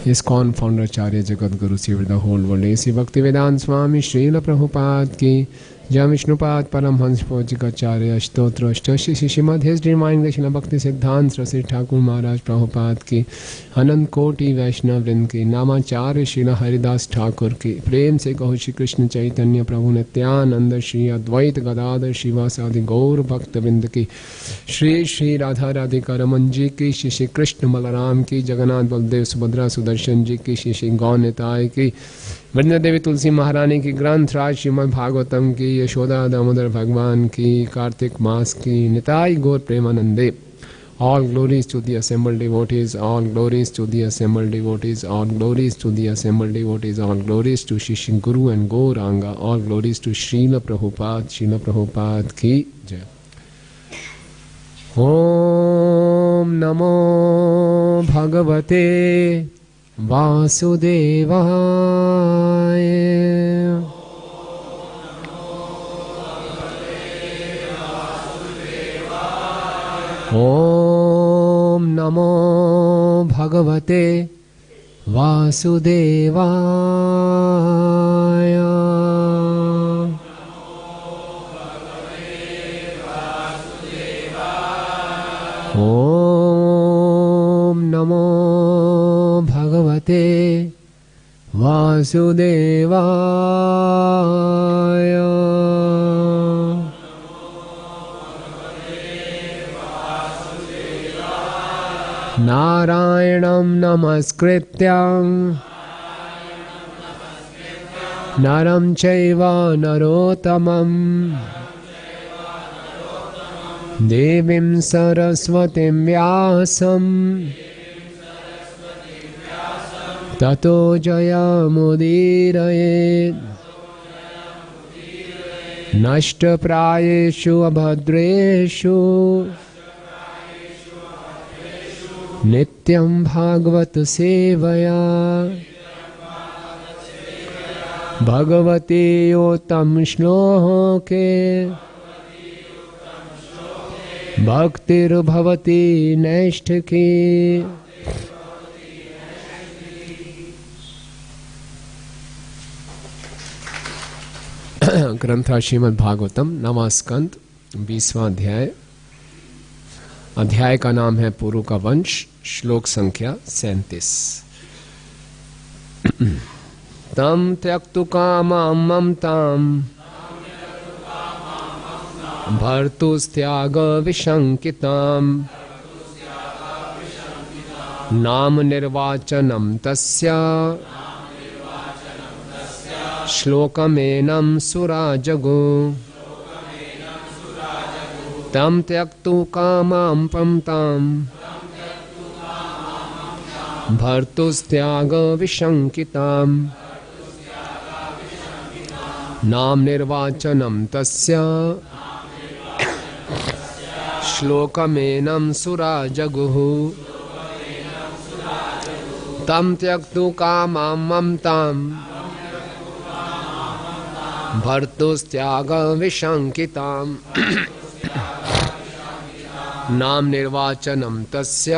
ISKCON founder Acharya Jagat Guru Sri the whole world A.C. Bhaktivedanta Swami Srila Prabhupada ki Jai Vishnupad Paramhans Pujikacharya Stotra Shtashi Shishimad His Divine Krishna Bhakti Siddhant Sri Thakur Maharaj Prabhupada ki Anant Koti Vaishnav Vrind ki Namacharya Srila Haridas Thakur ki Prem se kaho Shri Krishna Chaitanya Prabhu Nityananda Shri Advait Gadadhar Shivasadi Gaur Bhakta Vrind ki Shri Shri Radha Radhika Raman ji ki Shri Shri Krishna Balaram ki Jagannath Baldev Subhadra Sudarshan ji की श्री श्री गौ निताय की वृंदा देवी तुलसी महारानी की ग्रंथ राज श्रीमद् भागवतम की यशोदा दामोदर भगवान की कार्तिक मास की निताय गौर प्रेमानंदे all glories to the assembled devotees, all glories to the assembled devotees, all glories to the assembled devotees, all glories to Shri Shri Guru and Gauranga, all glories to Srila Prabhupada की जय। ओम नमो भगवते वासुदेवाय। ओम नमो भगवते वासुदेवाय। ओम नमो भगवते वासुदेवाय। नारायणं नमस्कृत्यं नरं चैव नरोत्तमं देवीं सरस्वतीं व्यासं ततो जयमुदीरयेत्। नष्टप्रायेषु अभद्रेषु नित्यं भागवत सेवया भगवती उत्तम श्लोके भक्तिर्भवती नैष्ठिकी। ग्रंथ श्रीमद् भागवतम नववां स्कंद 20वां अध्याय। अध्याय का नाम है पुरु का वंश। श्लोक संख्या 37। तम त्यक्तु कामां ममतां भर्तुस्त्याग विशंकितां नाम निर्वाचनं तस्य श्लोकमेनं सुराजगो। तम त्यक्तु कामां ममतां भर्तुस्त्याग विशंकितां नाम निर्वाचनं तस्य श्लोकमेनं सुराजगुः। तम त्यक्तु कामां ममतां भर्तुस्त्याग विशंकितां नाम निर्वाचनं तस्य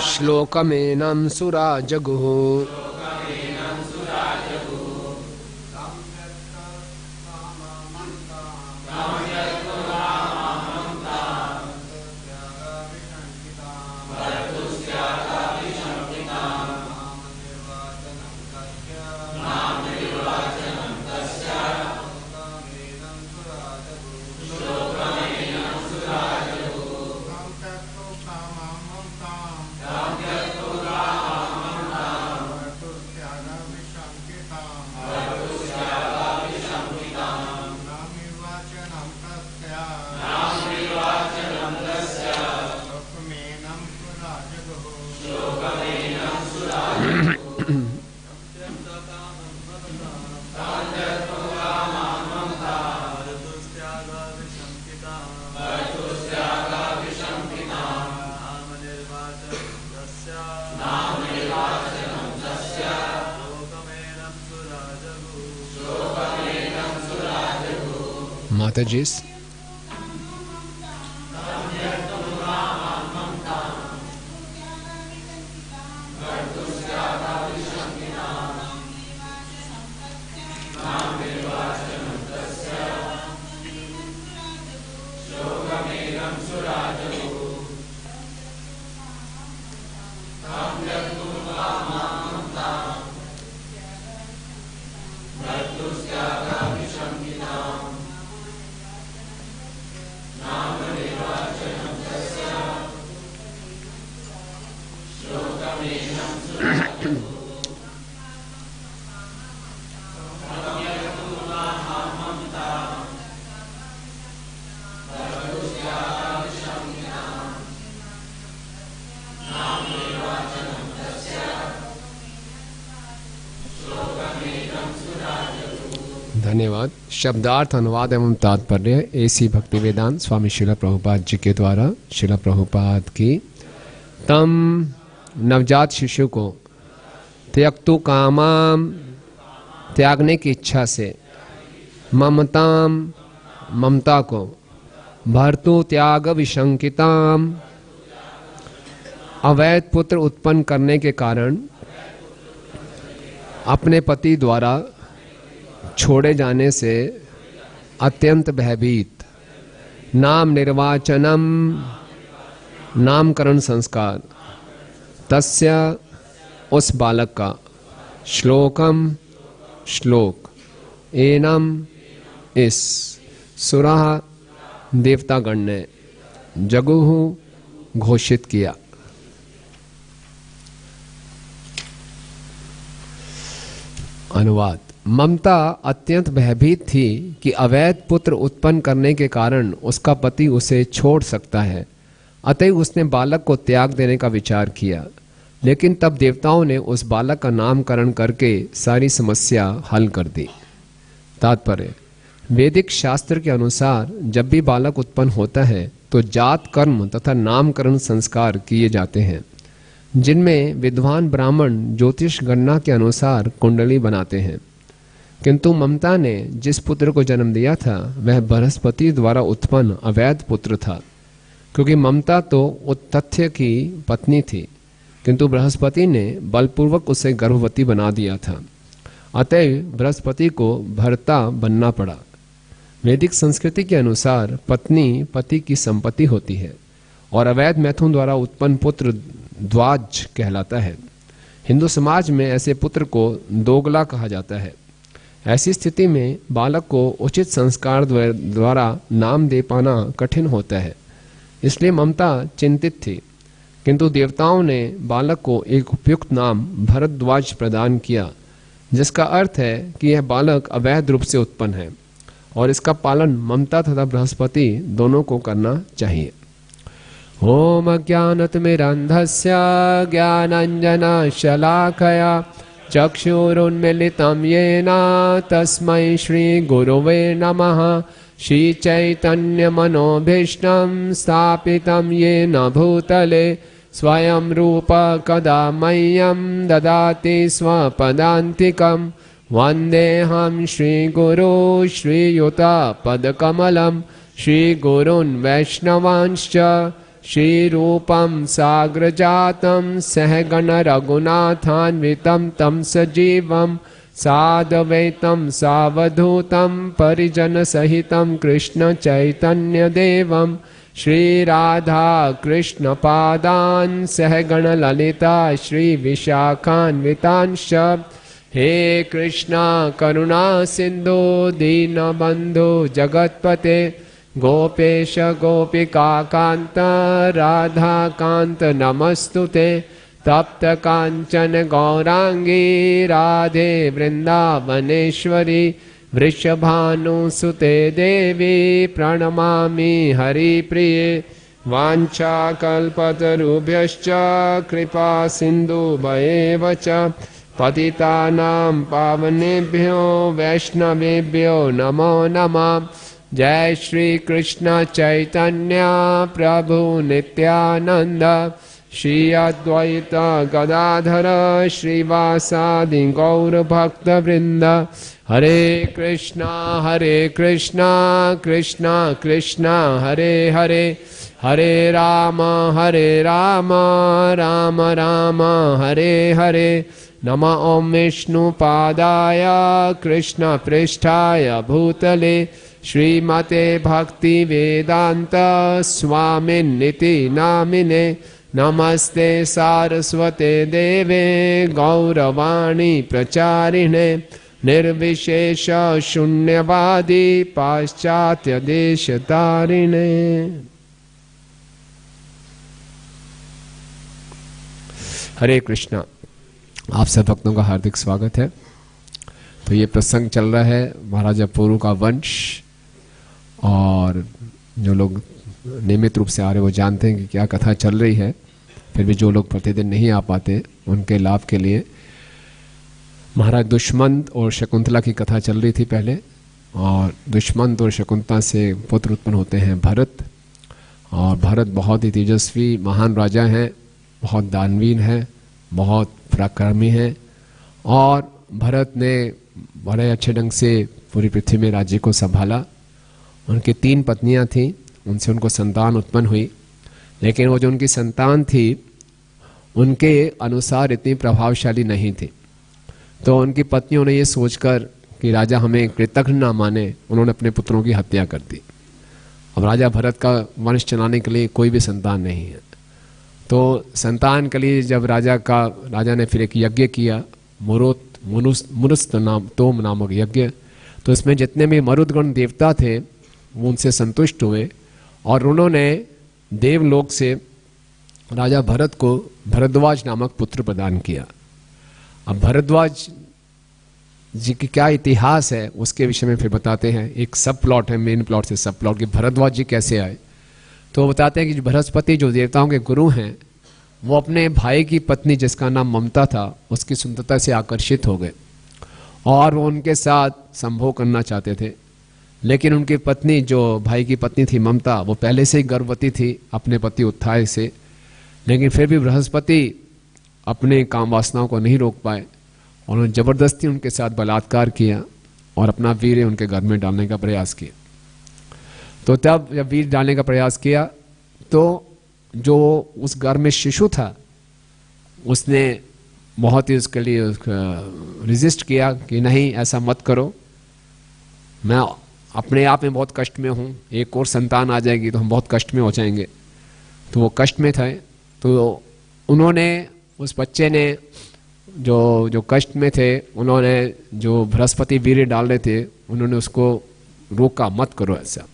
श्लोकमेनं सुराजगुः। Mataji's. धन्यवाद। शब्दार्थ, अनुवाद एवं तात्पर्य एसी भक्तिवेदांत स्वामी श्रील प्रभुपाद जी के द्वारा। श्रील प्रभुपाद की तम नवजात शिशु को त्यक्तु कामाम, त्यागने की इच्छा से, ममताम, ममता को, भर्तु त्याग विशंकिताम, अवैध पुत्र उत्पन्न करने के कारण अपने पति द्वारा छोड़े जाने से अत्यंत भयभीत, नाम निर्वाचनम, नामकरण संस्कार, तस्य, उस बालक का, श्लोकम, श्लोक, एनम, इस, सुरह, देवतागण ने, जगुहु, घोषित किया। अनुवाद। ममता अत्यंत भयभीत थी कि अवैध पुत्र उत्पन्न करने के कारण उसका पति उसे छोड़ सकता है, अतः उसने बालक को त्याग देने का विचार किया। लेकिन तब देवताओं ने उस बालक का नामकरण करके सारी समस्या हल कर दी। तात्पर्य। वैदिक शास्त्र के अनुसार जब भी बालक उत्पन्न होता है तो जात कर्म तथा नामकरण संस्कार किए जाते हैं, जिनमें विद्वान ब्राह्मण ज्योतिष गणना के अनुसार कुंडली बनाते हैं। किंतु ममता ने जिस पुत्र को जन्म दिया था वह बृहस्पति द्वारा उत्पन्न अवैध पुत्र था। क्योंकि ममता तो उत्तथ्य की पत्नी थी, किंतु बृहस्पति ने बलपूर्वक उसे गर्भवती बना दिया था, अतः बृहस्पति को भर्ता बनना पड़ा। वैदिक संस्कृति के अनुसार पत्नी पति की संपत्ति होती है और अवैध मैथुन द्वारा उत्पन्न पुत्र द्वाज कहलाता है। हिंदू समाज में ऐसे पुत्र को दोगला कहा जाता है। ऐसी स्थिति में बालक को उचित संस्कार द्वारा नाम दे पाना कठिन होता है, इसलिए ममता चिंतित थी। किंतु देवताओं ने बालक को एक उपयुक्त नाम भरद्वाज प्रदान किया, जिसका अर्थ है कि यह बालक अवैध रूप से उत्पन्न है और इसका पालन ममता तथा बृहस्पति दोनों को करना चाहिए। ओम अज्ञानतिमिरन्धस्य ज्ञानाञ्जन शलाकया चक्षुरुन्मीलितं येन तस्मै श्रीगुरवे नमः। श्रीचैतन्यमनोभीष्टं स्थापितं येन भूतले स्वयं रूप कदा मह्यं ददाति स्वपदान्तिकं। वन्देऽहं श्रीगुरो श्रीयुतपदकमलं श्रीगुरून् वैष्णवांश्च श्रीरूपं साग्रजातं सहगण रघुनाथान्वितं तं सजीवं साद्वैतं सावधूतं परिजनसहितं कृष्ण चैतन्यदेवं श्रीराधा कृष्णपादान् सहगण ललिता श्रीविशाखान्वितांश्च। हे कृष्णा करुणा सिन्धु दीनबन्धु जगत्पते गोपेश गोपिका कांत राधा कांत नमस्तुते। तप्त कांचन गौरांगी राधे वृंदावनेश्वरी वृषभानुसुते देवी प्रणमामि हरिप्रिये। वाञ्छाकल्पतरुभ्यश्च कृपा सिन्धुभ्येव च पतितानां पावनेभ्यो वैष्णवेभ्यो नमो नमः। जय श्री कृष्ण चैतन्य प्रभु नित्यानंद श्री अद्वैत गदाधर श्रीवासादि गौर भक्त वृंद। हरे कृष्णा कृष्णा कृष्णा हरे हरे, हरे राम राम राम हरे हरे। नमः ओं विष्णुपादाय कृष्ण पृष्ठाय भूतले श्रीमते भक्ति वेदांत स्वामिन्निति नामिने नमस्ते सारस्वते देवे गौरवाणी प्रचारिणे निर्विशेष शून्यवादी पाश्चात्य देश तारिणे। हरे कृष्णा। आप सब भक्तों का हार्दिक स्वागत है। तो ये प्रसंग चल रहा है महाराजा पुरु का वंश, और जो लोग नियमित रूप से आ रहे वो जानते हैं कि क्या कथा चल रही है। फिर भी जो लोग प्रतिदिन नहीं आ पाते उनके लाभ के लिए महाराज दुष्मंत और शकुंतला की कथा चल रही थी पहले। और दुष्मंत और शकुंतला से पुत्र उत्पन्न होते हैं भरत, और भरत बहुत ही तेजस्वी महान राजा हैं, बहुत दानवीर हैं, बहुत पराक्रमी हैं। और भरत ने बड़े अच्छे ढंग से पूरी पृथ्वी में राज्य को संभाला। उनकी 3 पत्नियां थीं, उनसे उनको संतान उत्पन्न हुई, लेकिन वो जो उनकी संतान थी उनके अनुसार इतनी प्रभावशाली नहीं थी। तो उनकी पत्नियों ने ये सोचकर कि राजा हमें कृतज्ञ ना माने, उन्होंने अपने पुत्रों की हत्या कर दी। अब राजा भरत का वंश चलाने के लिए कोई भी संतान नहीं है। तो संतान के लिए जब राजा ने फिर एक यज्ञ किया, मुरुस्त नामक यज्ञ। तो इसमें जितने भी मरुदगण देवता थे वो उनसे संतुष्ट हुए, और उन्होंने देवलोक से राजा भरत को भरद्वाज नामक पुत्र प्रदान किया। अब भरद्वाज जी की क्या इतिहास है उसके विषय में फिर बताते हैं। एक सब प्लॉट है, मेन प्लॉट से सब प्लॉट कि भरद्वाज जी कैसे आए। तो बताते हैं कि बृहस्पति जो देवताओं के गुरु हैं वो अपने भाई की पत्नी जिसका नाम ममता था उसकी सुंदरता से आकर्षित हो गए, और वो उनके साथ संभोग करना चाहते थे। लेकिन उनकी पत्नी, जो भाई की पत्नी थी ममता, वो पहले से ही गर्भवती थी अपने पति उत्थाय से। लेकिन फिर भी बृहस्पति अपने काम वासनाओं को नहीं रोक पाए, और उन्होंने जबरदस्ती उनके साथ बलात्कार किया और अपना वीर्य उनके घर में डालने का प्रयास किया। तो तब जब वीर्य डालने का प्रयास किया तो जो उस घर में शिशु था उसने बहुत ही उसके लिए रिजिस्ट किया कि नहीं ऐसा मत करो, मैं अपने आप में बहुत कष्ट में हूँ, एक और संतान आ जाएगी तो हम बहुत कष्ट में हो जाएंगे। तो वो कष्ट में थे, तो उन्होंने उस बच्चे ने जो कष्ट में थे, उन्होंने जो बृहस्पति वीर्य डाल रहे थे उन्होंने उसको रोका, मत करो ऐसा।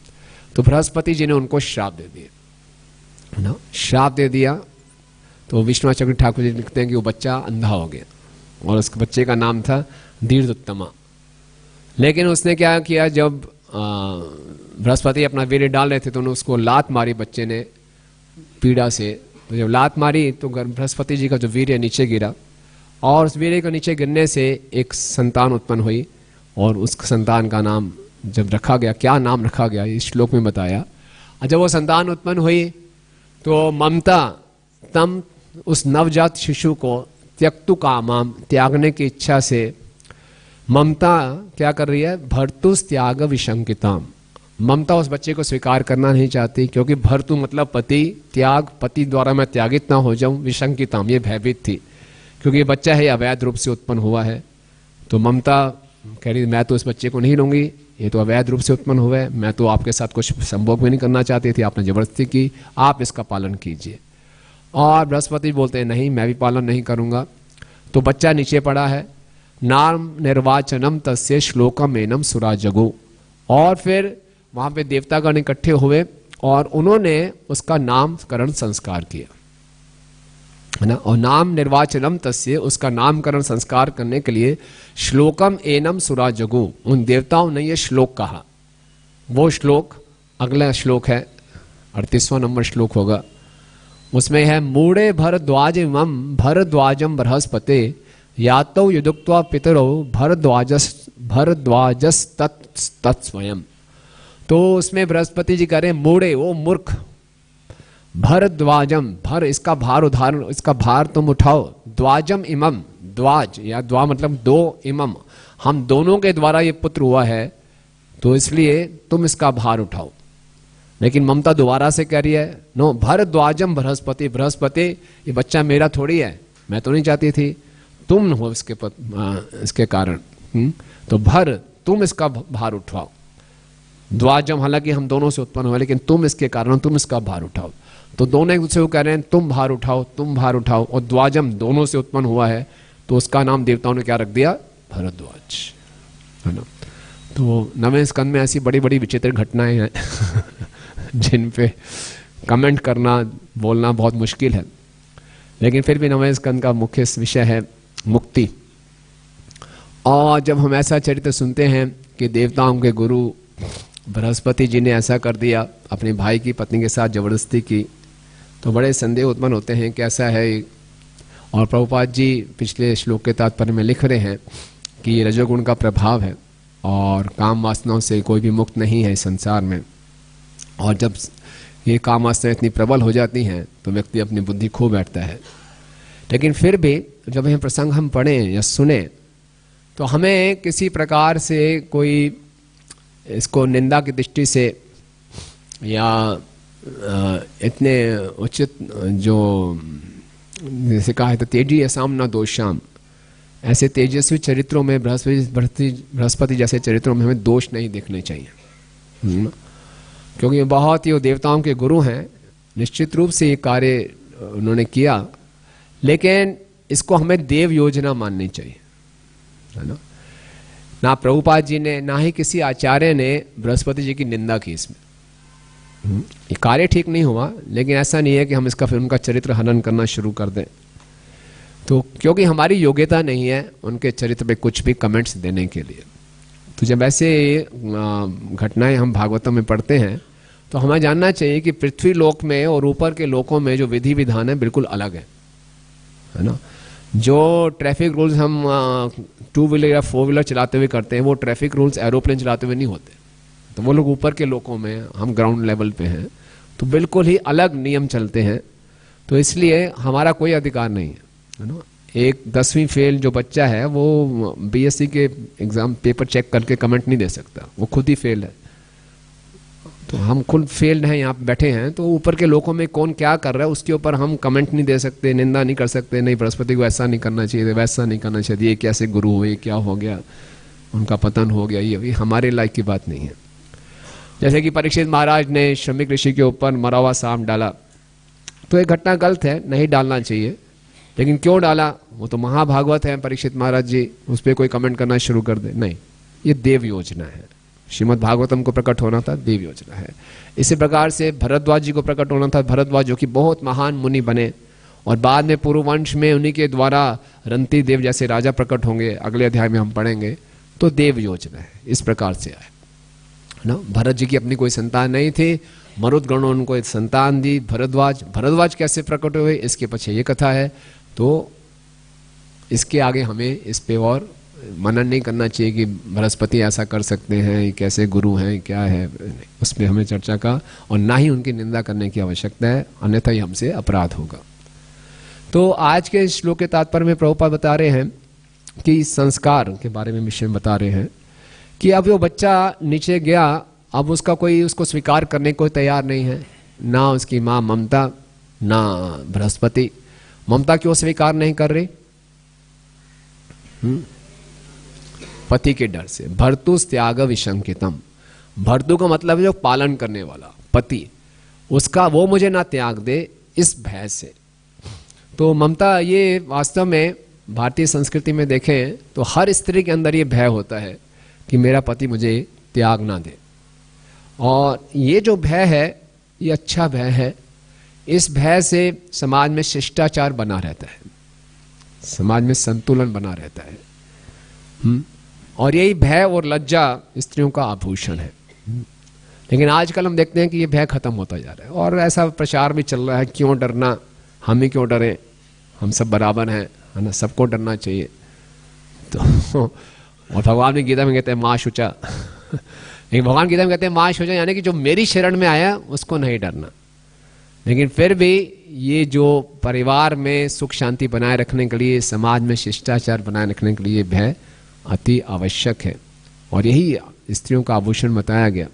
तो बृहस्पति जी ने उनको श्राप दे दिया ना, श्राप दे दिया। तो विष्णुचक्र ठाकुर जी लिखते हैं कि वो बच्चा अंधा हो गया, और उस बच्चे का नाम था दीर्घोत्तमा। लेकिन उसने क्या किया, जब बृहस्पति अपना वीर्य डाल रहे थे तो उन्होंने उसको लात मारी बच्चे ने पीड़ा से। तो जब लात मारी तो बृहस्पति जी का जो वीर्य नीचे गिरा, और उस वीर्य को नीचे गिरने से एक संतान उत्पन्न हुई, और उस संतान का नाम जब रखा गया, क्या नाम रखा गया इस श्लोक में बताया। जब वो संतान उत्पन्न हुई तो ममता तम उस नवजात शिशु को त्यक्तु कामाम, त्यागने की इच्छा से ममता क्या कर रही है, भर्तुस त्याग विशंकिताम। ममता उस बच्चे को स्वीकार करना नहीं चाहती, क्योंकि भर्तु मतलब पति, त्याग पति द्वारा मैं त्यागित ना हो जाऊं, विशंकिताम ये भयभीत थी, क्योंकि ये बच्चा है अवैध रूप से उत्पन्न हुआ है। तो ममता कह रही मैं तो इस बच्चे को नहीं लूंगी, ये तो अवैध रूप से उत्पन्न हुआ है, मैं तो आपके साथ कुछ संभोग भी नहीं करना चाहती थी, आपने जबरदस्ती की, आप इसका पालन कीजिए। और बृहस्पति बोलते हैं नहीं मैं भी पालन नहीं करूंगा। तो बच्चा नीचे पड़ा है, नाम निर्वाचनम तस्य श्लोकम एनम सुराजगो। और फिर वहां पे देवतागण इकट्ठे हुए और उन्होंने उसका नामकरण संस्कार किया, है ना। और नाम निर्वाचनम तस्य, उसका नामकरण संस्कार करने के लिए श्लोकम एनम सुराजगु, उन देवताओं ने ये श्लोक कहा। वो श्लोक अगला श्लोक है 38वां नंबर श्लोक होगा, उसमें है मूढ़े भरद्वाज मम भरद्वाजम बृहस्पते यातौ युदुक्त्वा पितरो भरद्वाजस तत्स्वयं। तो उसमें बृहस्पति जी कह रहे हैं मूढ़े, वो मूर्ख, भरद्वाजम, भर इसका भार उधारण, इसका भार तुम उठाओ, द्वाजम इमम, द्वाज या द्वा मतलब दो, इमम हम दोनों के द्वारा ये पुत्र हुआ है, तो इसलिए तुम इसका भार उठाओ। लेकिन ममता दोबारा से कह रही है नो, भरद्वाजम बृहस्पति, बृहस्पति ये बच्चा मेरा थोड़ी है, मैं तो नहीं चाहती थी, तुम हो इसके कारण। तो भर तुम इसका भार उठाओ, द्वाजम हालांकि हम दोनों से उत्पन्न हुए, लेकिन तुम इसके कारण तुम इसका भार उठाओ। तो दोनों एक दूसरे को कह रहे हैं तुम भार उठाओ, तुम भार उठाओ, और द्वाजम दोनों से उत्पन्न हुआ है, तो उसका नाम देवताओं ने क्या रख दिया? भरद्वाज, है ना। तो नवें स्कंद में ऐसी बड़ी बड़ी विचित्र घटनाएं हैं जिन पे कमेंट करना, बोलना बहुत मुश्किल है, लेकिन फिर भी नवें स्कंद का मुख्य विषय है मुक्ति। और जब हम ऐसा चरित्र सुनते हैं कि देवताओं के गुरु बृहस्पति जी ने ऐसा कर दिया, अपने भाई की पत्नी के साथ जबरदस्ती की, तो बड़े संदेह उत्पन्न होते हैं कैसा है। और प्रभुपाद जी पिछले श्लोक के तात्पर्य में लिख रहे हैं कि ये रजोगुण का प्रभाव है और काम वासनाओं से कोई भी मुक्त नहीं है इस संसार में। और जब ये काम वासनाएं इतनी प्रबल हो जाती हैं तो व्यक्ति अपनी बुद्धि खो बैठता है। लेकिन फिर भी जब यह प्रसंग हम पढ़ें या सुने तो हमें किसी प्रकार से कोई इसको निंदा की दृष्टि से या इतने उचित जो जैसे कहा है तो तेजी असाम न दोषाम, ऐसे तेजस्वी चरित्रों में बृहस्पति जैसे चरित्रों में हमें दोष नहीं देखने चाहिए, क्योंकि बहुत ही वो देवताओं के गुरु हैं, निश्चित रूप से ये कार्य उन्होंने किया, लेकिन इसको हमें देव योजना माननी चाहिए, है ना। ना प्रभुपाद जी ने ना ही किसी आचार्य ने बृहस्पति जी की निंदा की इसमें। ये कार्य ठीक नहीं हुआ, लेकिन ऐसा नहीं है कि हम इसका फिर उनका चरित्र हनन करना शुरू कर दें। तो क्योंकि हमारी योग्यता नहीं है उनके चरित्र पे कुछ भी कमेंट्स देने के लिए। तो जब ऐसे घटनाएं हम भागवतम में पढ़ते हैं तो हमें जानना चाहिए कि पृथ्वी लोक में और ऊपर के लोकों में जो विधि विधान है बिल्कुल अलग है ना। जो ट्रैफिक रूल्स हम 2 व्हीलर या 4 व्हीलर चलाते हुए करते हैं वो ट्रैफिक रूल्स एरोप्लेन चलाते हुए नहीं होते। तो वो लोग ऊपर के लोकों में, हम ग्राउंड लेवल पे हैं, तो बिल्कुल ही अलग नियम चलते हैं। तो इसलिए हमारा कोई अधिकार नहीं है ना। एक 10वीं फेल जो बच्चा है वो बीएससी के एग्जाम पेपर चेक करके कमेंट नहीं दे सकता, वो खुद ही फेल है। तो हम खुद फेल्ड हैं, यहाँ बैठे हैं, तो ऊपर के लोगों में कौन क्या कर रहा है उसके ऊपर हम कमेंट नहीं दे सकते, निंदा नहीं कर सकते, नहीं बृहस्पति को ऐसा नहीं करना चाहिए, वैसा नहीं करना चाहिए, ये कैसे गुरु हुए, क्या हो गया, उनका पतन हो गया, ये हमारे लायक की बात नहीं है। जैसे कि परीक्षित महाराज ने शमीक ऋषि के ऊपर मरा हुआ सांप डाला, तो ये घटना गलत है, नहीं डालना चाहिए, लेकिन क्यों डाला, वो तो महाभागवत है परीक्षित महाराज जी, उस पर कोई कमेंट करना शुरू कर दे, नहीं, ये देव योजना है। श्रीमद् भागवतम को प्रकट होना था, देव योजना है। इसी प्रकार से भरद्वाज जी को प्रकट होना था, भरद्वाज जो कि बहुत महान मुनि बने और बाद में पूर्व वंश में उन्हीं के द्वारा रंती देव जैसे राजा प्रकट होंगे, अगले अध्याय में हम पढ़ेंगे। तो देव योजना है, इस प्रकार से आए ना। भरत जी की अपनी कोई संतान नहीं थी, मरुदगणों उनको एक संतान दी, भरद्वाज कैसे प्रकट हुए इसके पीछे ये कथा है। तो इसके आगे हमें इस पे और मनन नहीं करना चाहिए कि बृहस्पति ऐसा कर सकते हैं, कैसे गुरु हैं, क्या है, उस पर हमें चर्चा का और ना ही उनकी निंदा करने की आवश्यकता है, अन्यथा ही हमसे अपराध होगा। तो आज के श्लोक के तात्पर्य में प्रभुपाद बता रहे हैं कि संस्कार के बारे में विषय में बता रहे हैं कि अब वो बच्चा नीचे गया, अब उसका कोई उसको स्वीकार करने को तैयार नहीं है, ना उसकी माँ ममता ना बृहस्पति। ममता क्यों स्वीकार नहीं कर रही? पति के डर से। भर्तु त्याग विशंकितम, भर्तु का मतलब है जो पालन करने वाला पति, उसका वो मुझे ना त्याग दे इस भय से। तो ममता ये वास्तव में भारतीय संस्कृति में देखें तो हर स्त्री के अंदर ये भय होता है कि मेरा पति मुझे त्याग ना दे। और ये जो भय है ये अच्छा भय है, इस भय से समाज में शिष्टाचार बना रहता है, समाज में संतुलन बना रहता है। और यही भय और लज्जा स्त्रियों का आभूषण है। लेकिन आजकल हम देखते हैं कि ये भय खत्म होता जा रहा है और ऐसा प्रचार भी चल रहा है, क्यों डरना, हम ही क्यों डरें, हम सब बराबर हैं, है ना, सबको डरना चाहिए। तो और भगवान भी गीता में कहते हैं माँ शुचा लेकिन भगवान गीता में कहते हैं माँ शुचा, यानी कि जो मेरी शरण में आया उसको नहीं डरना। लेकिन फिर भी ये जो परिवार में सुख शांति बनाए रखने के लिए, समाज में शिष्टाचार बनाए रखने के लिए भय अति आवश्यक है। और यही स्त्रियों का आभूषण बताया गया,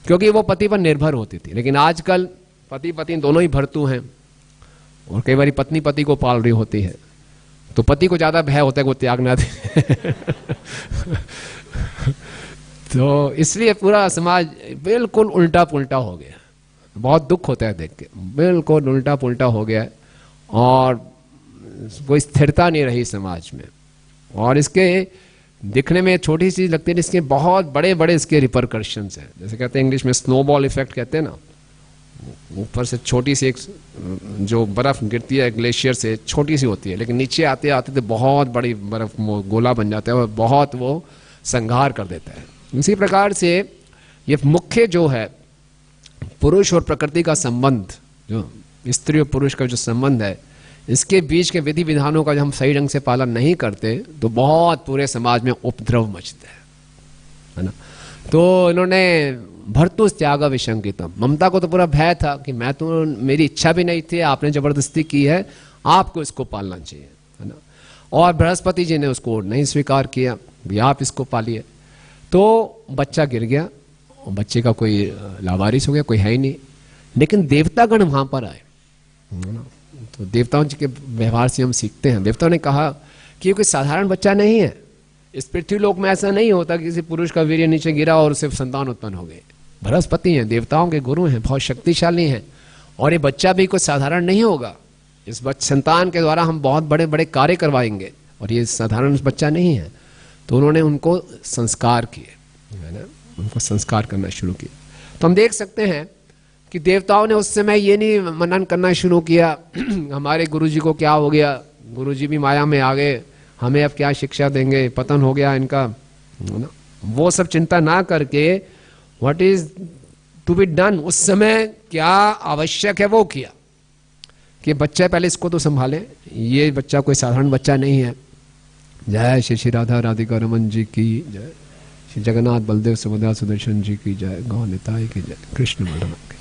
क्योंकि वो पति पर निर्भर होती थी। लेकिन आजकल पति पत्नी दोनों ही भर्तु हैं और कई बार पत्नी पति को पाल रही होती है, तो पति को ज्यादा भय होता है कि वो त्याग ना दे तो इसलिए पूरा समाज बिल्कुल उल्टा पुल्टा हो गया, बहुत दुख होता है देख के, बिल्कुल उल्टा पुल्टा हो गया है और कोई स्थिरता नहीं रही समाज में। और इसके दिखने में छोटी सी चीज लगती है, इसके बहुत बड़े बड़े इसके रिपरकर्शंस हैं। जैसे कहते हैं इंग्लिश में स्नोबॉल इफेक्ट कहते हैं ना, ऊपर से छोटी सी एक जो बर्फ गिरती है ग्लेशियर से, छोटी सी होती है, लेकिन नीचे आते आते तो बहुत बड़ी बर्फ गोला बन जाता है और बहुत वो संहार कर देता है। इसी प्रकार से ये मुख्य जो है पुरुष और प्रकृति का संबंध, जो स्त्री और पुरुष का जो संबंध है, इसके बीच के विधि विधानों का जब हम सही ढंग से पालन नहीं करते तो बहुत पूरे समाज में उपद्रव मचता है ना। तो इन्होंने भर्तुस त्याग विशंकितम, ममता को तो पूरा भय था कि मैं तो, मेरी इच्छा भी नहीं थी, आपने जबरदस्ती की है, आपको इसको पालना चाहिए, है ना। और बृहस्पति जी ने उसको नहीं स्वीकार किया, भी आप इसको पालिए। तो बच्चा गिर गया और बच्चे का कोई लावारिस हो गया, कोई है ही नहीं। लेकिन देवतागण वहां पर आए, है ना। तो देवताओं जी के व्यवहार से हम सीखते हैं, देवताओं ने कहा कि ये कोई साधारण बच्चा नहीं है, इस पृथ्वी लोक में ऐसा नहीं होता कि किसी पुरुष का वीर्य नीचे गिरा और उससे संतान उत्पन्न हो गए। बृहस्पति हैं, देवताओं के गुरु हैं, बहुत शक्तिशाली हैं, और ये बच्चा भी कोई साधारण नहीं होगा। इस संतान के द्वारा हम बहुत बड़े बड़े कार्य करवाएंगे और ये साधारण बच्चा नहीं है। तो उन्होंने उनको संस्कार किए, है ना, उनको संस्कार करना शुरू किया। तो हम देख सकते हैं कि देवताओं ने उस समय ये नहीं मनन करना शुरू किया हमारे गुरुजी को क्या हो गया, गुरुजी भी माया में आ गए, हमें अब क्या शिक्षा देंगे, पतन हो गया इनका, ना। वो सब चिंता ना करके what is to be done, उस समय क्या आवश्यक है वो किया कि बच्चा पहले इसको तो संभाले, ये बच्चा कोई साधारण बच्चा नहीं है। जय श्री श्री राधा राधिका रमन जी की जय, श्री जगन्नाथ बलदेव सुभद्रा सुदर्शन जी की जय, गौ निताई की जय, कृष्ण बलराम की।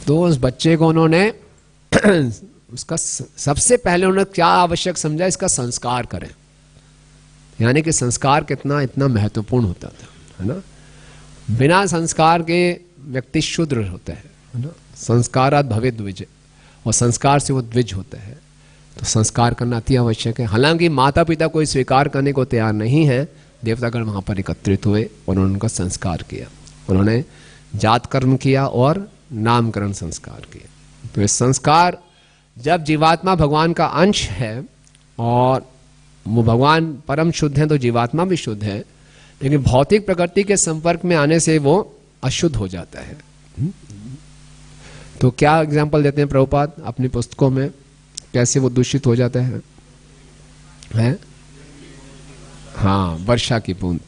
तो उस बच्चे को उन्होंने उसका सबसे पहले उन्होंने क्या आवश्यक समझा, इसका संस्कार करें। यानी कि संस्कार कितना इतना महत्वपूर्ण होता था, है ना। बिना संस्कार के व्यक्ति शूद्र होता है ना। संस्कारात् भवेत् द्विज, और संस्कार से वो द्विज होता है। तो संस्कार करना अति आवश्यक है। हालांकि माता पिता कोई स्वीकार करने को तैयार नहीं है, देवतागण वहां पर एकत्रित हुए और उन्होंने उनका संस्कार किया। उन्होंने जात कर्म किया और नामकरण संस्कार किया। तो इस संस्कार, जब जीवात्मा भगवान का अंश है और वो भगवान परम शुद्ध है तो जीवात्मा भी शुद्ध है, लेकिन भौतिक प्रकृति के संपर्क में आने से वो अशुद्ध हो जाता है। तो क्या एग्जाम्पल देते हैं प्रभुपाद अपनी पुस्तकों में, कैसे वो दूषित हो जाता है? हाँ, वर्षा की बूंद।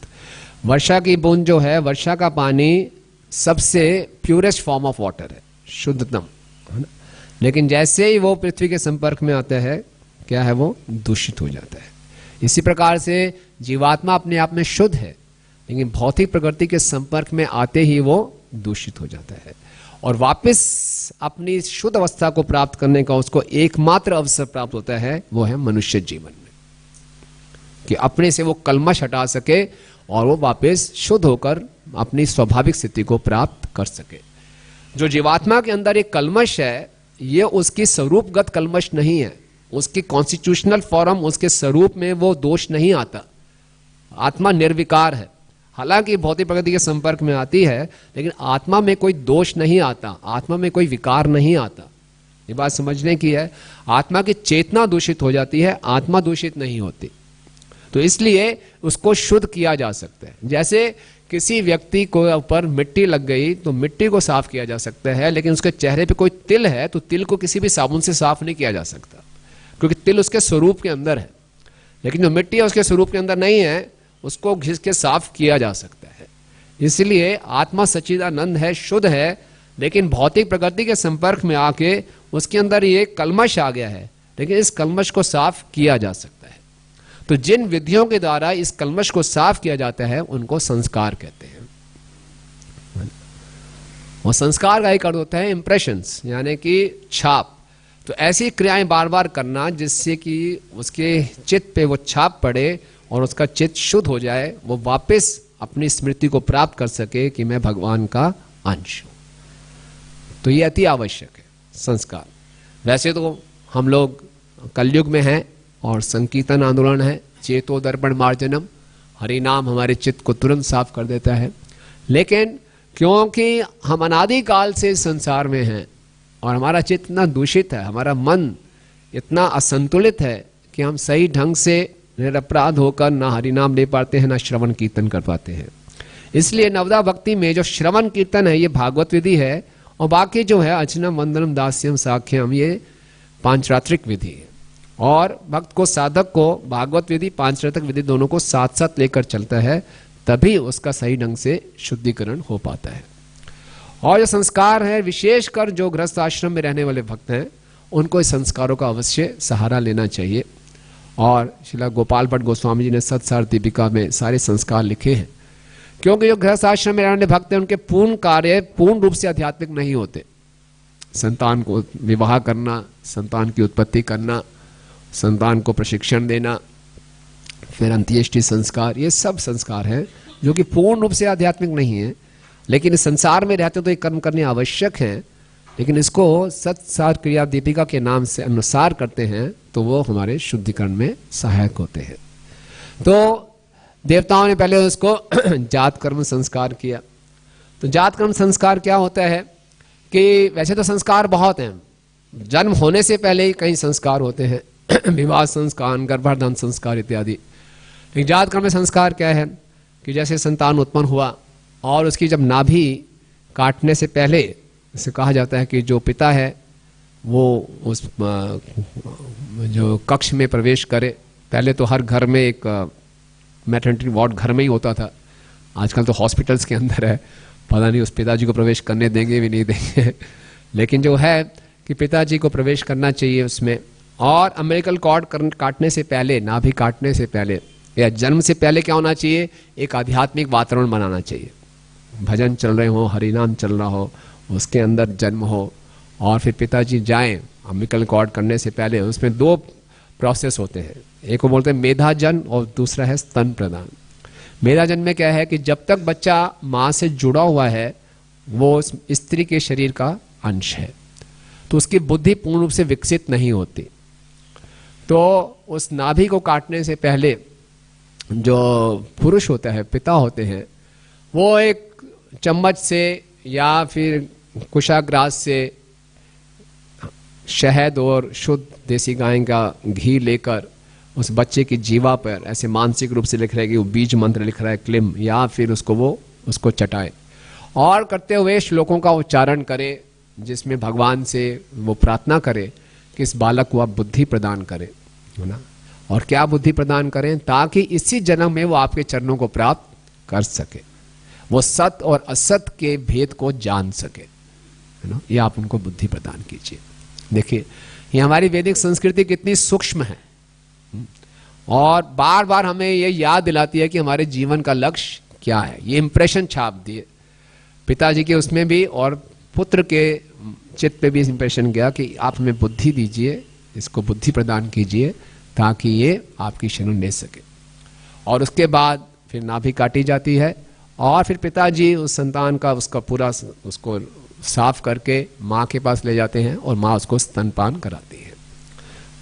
वर्षा की बूंद जो है, वर्षा का पानी सबसे प्योरेस्ट फॉर्म ऑफ वाटर है, शुद्धतम, है ना। लेकिन जैसे ही वो पृथ्वी के संपर्क में आता है, क्या है, वो दूषित हो जाता है। इसी प्रकार से जीवात्मा अपने आप में शुद्ध है, लेकिन भौतिक प्रकृति के संपर्क में आते ही वो दूषित हो जाता है। और वापस अपनी शुद्ध अवस्था को प्राप्त करने का उसको एकमात्र अवसर प्राप्त होता है, वो है मनुष्य जीवन में, कि अपने से वो कल्मश हटा सके और वो वापस शुद्ध होकर अपनी स्वाभाविक स्थिति को प्राप्त कर सके। जो जीवात्मा के अंदर एक कल्मश है, ये उसकी स्वरूपगत कल्मश नहीं है, उसकी कॉन्स्टिट्यूशनल फॉर्म, उसके स्वरूप में वो दोष नहीं आता। आत्मा निर्विकार है, हालांकि भौतिक प्रकृति के संपर्क में आती है, लेकिन आत्मा में कोई दोष नहीं आता, आत्मा में कोई विकार नहीं आता। ये बात समझने की है। आत्मा की चेतना दूषित हो जाती है, आत्मा दूषित नहीं होती। तो इसलिए उसको शुद्ध किया जा सकता है। जैसे किसी व्यक्ति को ऊपर मिट्टी लग गई तो मिट्टी को साफ किया जा सकता है, लेकिन उसके चेहरे पे कोई तिल है तो तिल को किसी भी साबुन से साफ नहीं किया जा सकता, क्योंकि तिल उसके स्वरूप के अंदर है। लेकिन जो मिट्टी है उसके स्वरूप के अंदर नहीं है, उसको घिस के साफ किया जा सकता है। इसलिए आत्मा सच्चिदानंद है, शुद्ध है, लेकिन भौतिक प्रकृति के संपर्क में आके उसके अंदर ये कल्मश आ गया है, लेकिन इस कल्मश को साफ किया जा सकता है। तो जिन विधियों के द्वारा इस कल्मश को साफ किया जाता है उनको संस्कार कहते हैं। और संस्कार का एक अर्थ होता है इंप्रेशंस, यानी कि छाप। तो ऐसी क्रियाएं बार बार करना जिससे कि उसके चित्त पे वो छाप पड़े और उसका चित्त शुद्ध हो जाए, वो वापस अपनी स्मृति को प्राप्त कर सके कि मैं भगवान का अंश हूं। तो ये अति आवश्यक है संस्कार। वैसे तो हम लोग कलयुग में हैं और संकीर्तन आंदोलन है, चेतो दर्पण मार्जनम, हरि नाम हमारे चित्त को तुरंत साफ कर देता है। लेकिन क्योंकि हम अनादिकाल से इस संसार में हैं और हमारा चित्त इतना दूषित है, हमारा मन इतना असंतुलित है कि हम सही ढंग से निरपराध होकर ना हरिनाम ले पाते हैं, ना श्रवण कीर्तन कर पाते हैं। इसलिए नवदा भक्ति में जो श्रवण कीर्तन है ये भागवत विधि है, और बाकी जो है अर्चनम वंदनम दास्यम साख्यम ये पांचरात्रिक विधि है। और भक्त को, साधक को भागवत विधि पांचरात्रिक विधि दोनों को साथ साथ लेकर चलता है, तभी उसका सही ढंग से शुद्धिकरण हो पाता है। और जो संस्कार है, विशेषकर जो गृहस्थ आश्रम में रहने वाले भक्त हैं, उनको इस संस्कारों का अवश्य सहारा लेना चाहिए। और श्रीला गोपाल भट्ट गोस्वामी जी ने सत्सार दीपिका में सारे संस्कार लिखे हैं, क्योंकि जो गृहस्थ आश्रम में रहने वाले भक्त हैं उनके पूर्ण कार्य पूर्ण रूप से आध्यात्मिक नहीं होते। संतान को विवाह करना, संतान की उत्पत्ति करना, संतान को प्रशिक्षण देना, फिर अंत्येष्टि संस्कार, ये सब संस्कार हैं जो कि पूर्ण रूप से आध्यात्मिक नहीं है। लेकिन इस संसार में रहते तो ये कर्म करने आवश्यक हैं, लेकिन इसको सत्सार क्रिया दीपिका के नाम से अनुसार करते हैं तो वो हमारे शुद्धिकरण में सहायक होते हैं। तो देवताओं ने पहले उसको जात कर्म संस्कार किया। तो जात कर्म संस्कार क्या होता है कि वैसे तो संस्कार बहुत हैं, जन्म होने से पहले ही कई संस्कार होते हैं, विवाह संस्कार, गर्भाधान संस्कार इत्यादि। लेकिन जात कर्म संस्कार क्या है कि जैसे संतान उत्पन्न हुआ और उसकी जब नाभि काटने से पहले इसे कहा जाता है कि जो पिता है वो उस जो कक्ष में प्रवेश करे। पहले तो हर घर में एक मैटरनिटी वार्ड घर में ही होता था, आजकल तो हॉस्पिटल्स के अंदर है, पता नहीं उस पिताजी को प्रवेश करने देंगे भी नहीं देंगे लेकिन जो है कि पिताजी को प्रवेश करना चाहिए उसमें। और अम्बिलिकल कॉर्ड काटने से पहले, नाभि काटने से पहले या जन्म से पहले क्या होना चाहिए, एक आध्यात्मिक वातावरण बनाना चाहिए। भजन चल रहे हो, हरिनाम चल रहा हो, उसके अंदर जन्म हो, और फिर पिताजी जाएं अम्बिलिकल कॉर्ड करने से पहले। उसमें दो प्रोसेस होते हैं, एक को बोलते हैं मेधाजन और दूसरा है स्तन प्रदान। मेधाजन में क्या है कि जब तक बच्चा माँ से जुड़ा हुआ है वो स्त्री के शरीर का अंश है, तो उसकी बुद्धि पूर्ण रूप से विकसित नहीं होती। तो उस नाभि को काटने से पहले जो पुरुष होता है, पिता होते हैं, वो एक चम्मच से या फिर कुशाग्रास से शहद और शुद्ध देसी गाय का घी लेकर उस बच्चे की जीवा पर ऐसे मानसिक रूप से लिख रहा है कि वो बीज मंत्र लिख रहा है क्लिम, या फिर उसको चटाए और करते हुए श्लोकों का उच्चारण करे, जिसमें भगवान से वो प्रार्थना करे कि इस बालक को आप बुद्धि प्रदान करें, है ना। और क्या बुद्धि प्रदान करें, ताकि इसी जन्म में वो आपके चरणों को प्राप्त कर सके, वो सत और असत के भेद को जान सके, है ना। ये आप उनको बुद्धि प्रदान कीजिए। देखिए ये हमारी वैदिक संस्कृति कितनी सूक्ष्म है और बार बार हमें ये याद दिलाती है कि हमारे जीवन का लक्ष्य क्या है। ये इंप्रेशन छाप दिए पिताजी के उसमें भी और पुत्र के चित्त पे भी इंप्रेशन गया कि आप हमें बुद्धि दीजिए, इसको बुद्धि प्रदान कीजिए ताकि ये आपकी शरण ले सके। और उसके बाद फिर नाभि काटी जाती है और फिर पिताजी उस संतान का उसका पूरा उसको साफ करके माँ के पास ले जाते हैं और माँ उसको स्तनपान कराती है।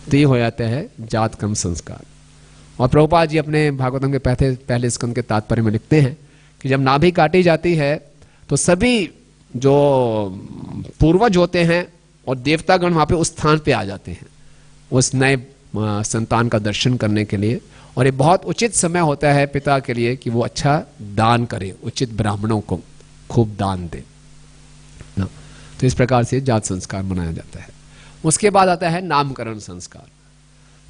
तो ये हो जाता है जात कर्म संस्कार। और प्रभुपाद जी अपने भागवतम के पहले स्कंद के तात्पर्य में लिखते हैं कि जब नाभि काटी जाती है तो सभी जो पूर्वज होते हैं और देवतागण वहाँ पे उस स्थान पे आ जाते हैं उस नए संतान का दर्शन करने के लिए। और ये बहुत उचित समय होता है पिता के लिए कि वो अच्छा दान करे, उचित ब्राह्मणों को खूब दान दे ना। तो इस प्रकार से जात संस्कार मनाया जाता है। उसके बाद आता है नामकरण संस्कार।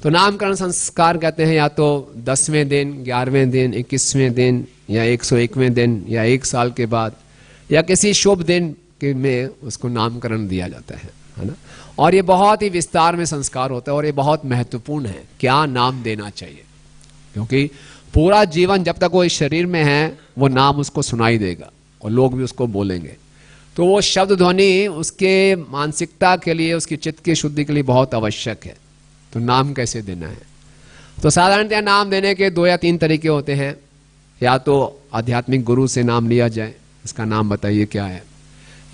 तो नामकरण संस्कार कहते हैं या तो 10वें दिन, 11वें दिन, 21वें दिन या 101वें दिन या 1 साल के बाद या किसी शुभ दिन के में उसको नामकरण दिया जाता है ना। और ये बहुत ही विस्तार में संस्कार होता है और ये बहुत महत्वपूर्ण है क्या नाम देना चाहिए, क्योंकि पूरा जीवन जब तक वो इस शरीर में है वो नाम उसको सुनाई देगा और लोग भी उसको बोलेंगे। तो वो शब्द ध्वनि उसके मानसिकता के लिए, उसकी चित्त की शुद्धि के लिए बहुत आवश्यक है। तो नाम कैसे देना है, तो साधारणतः नाम देने के 2 या 3 तरीके होते हैं। या तो आध्यात्मिक गुरु से नाम लिया जाए, इसका नाम बताइए क्या है,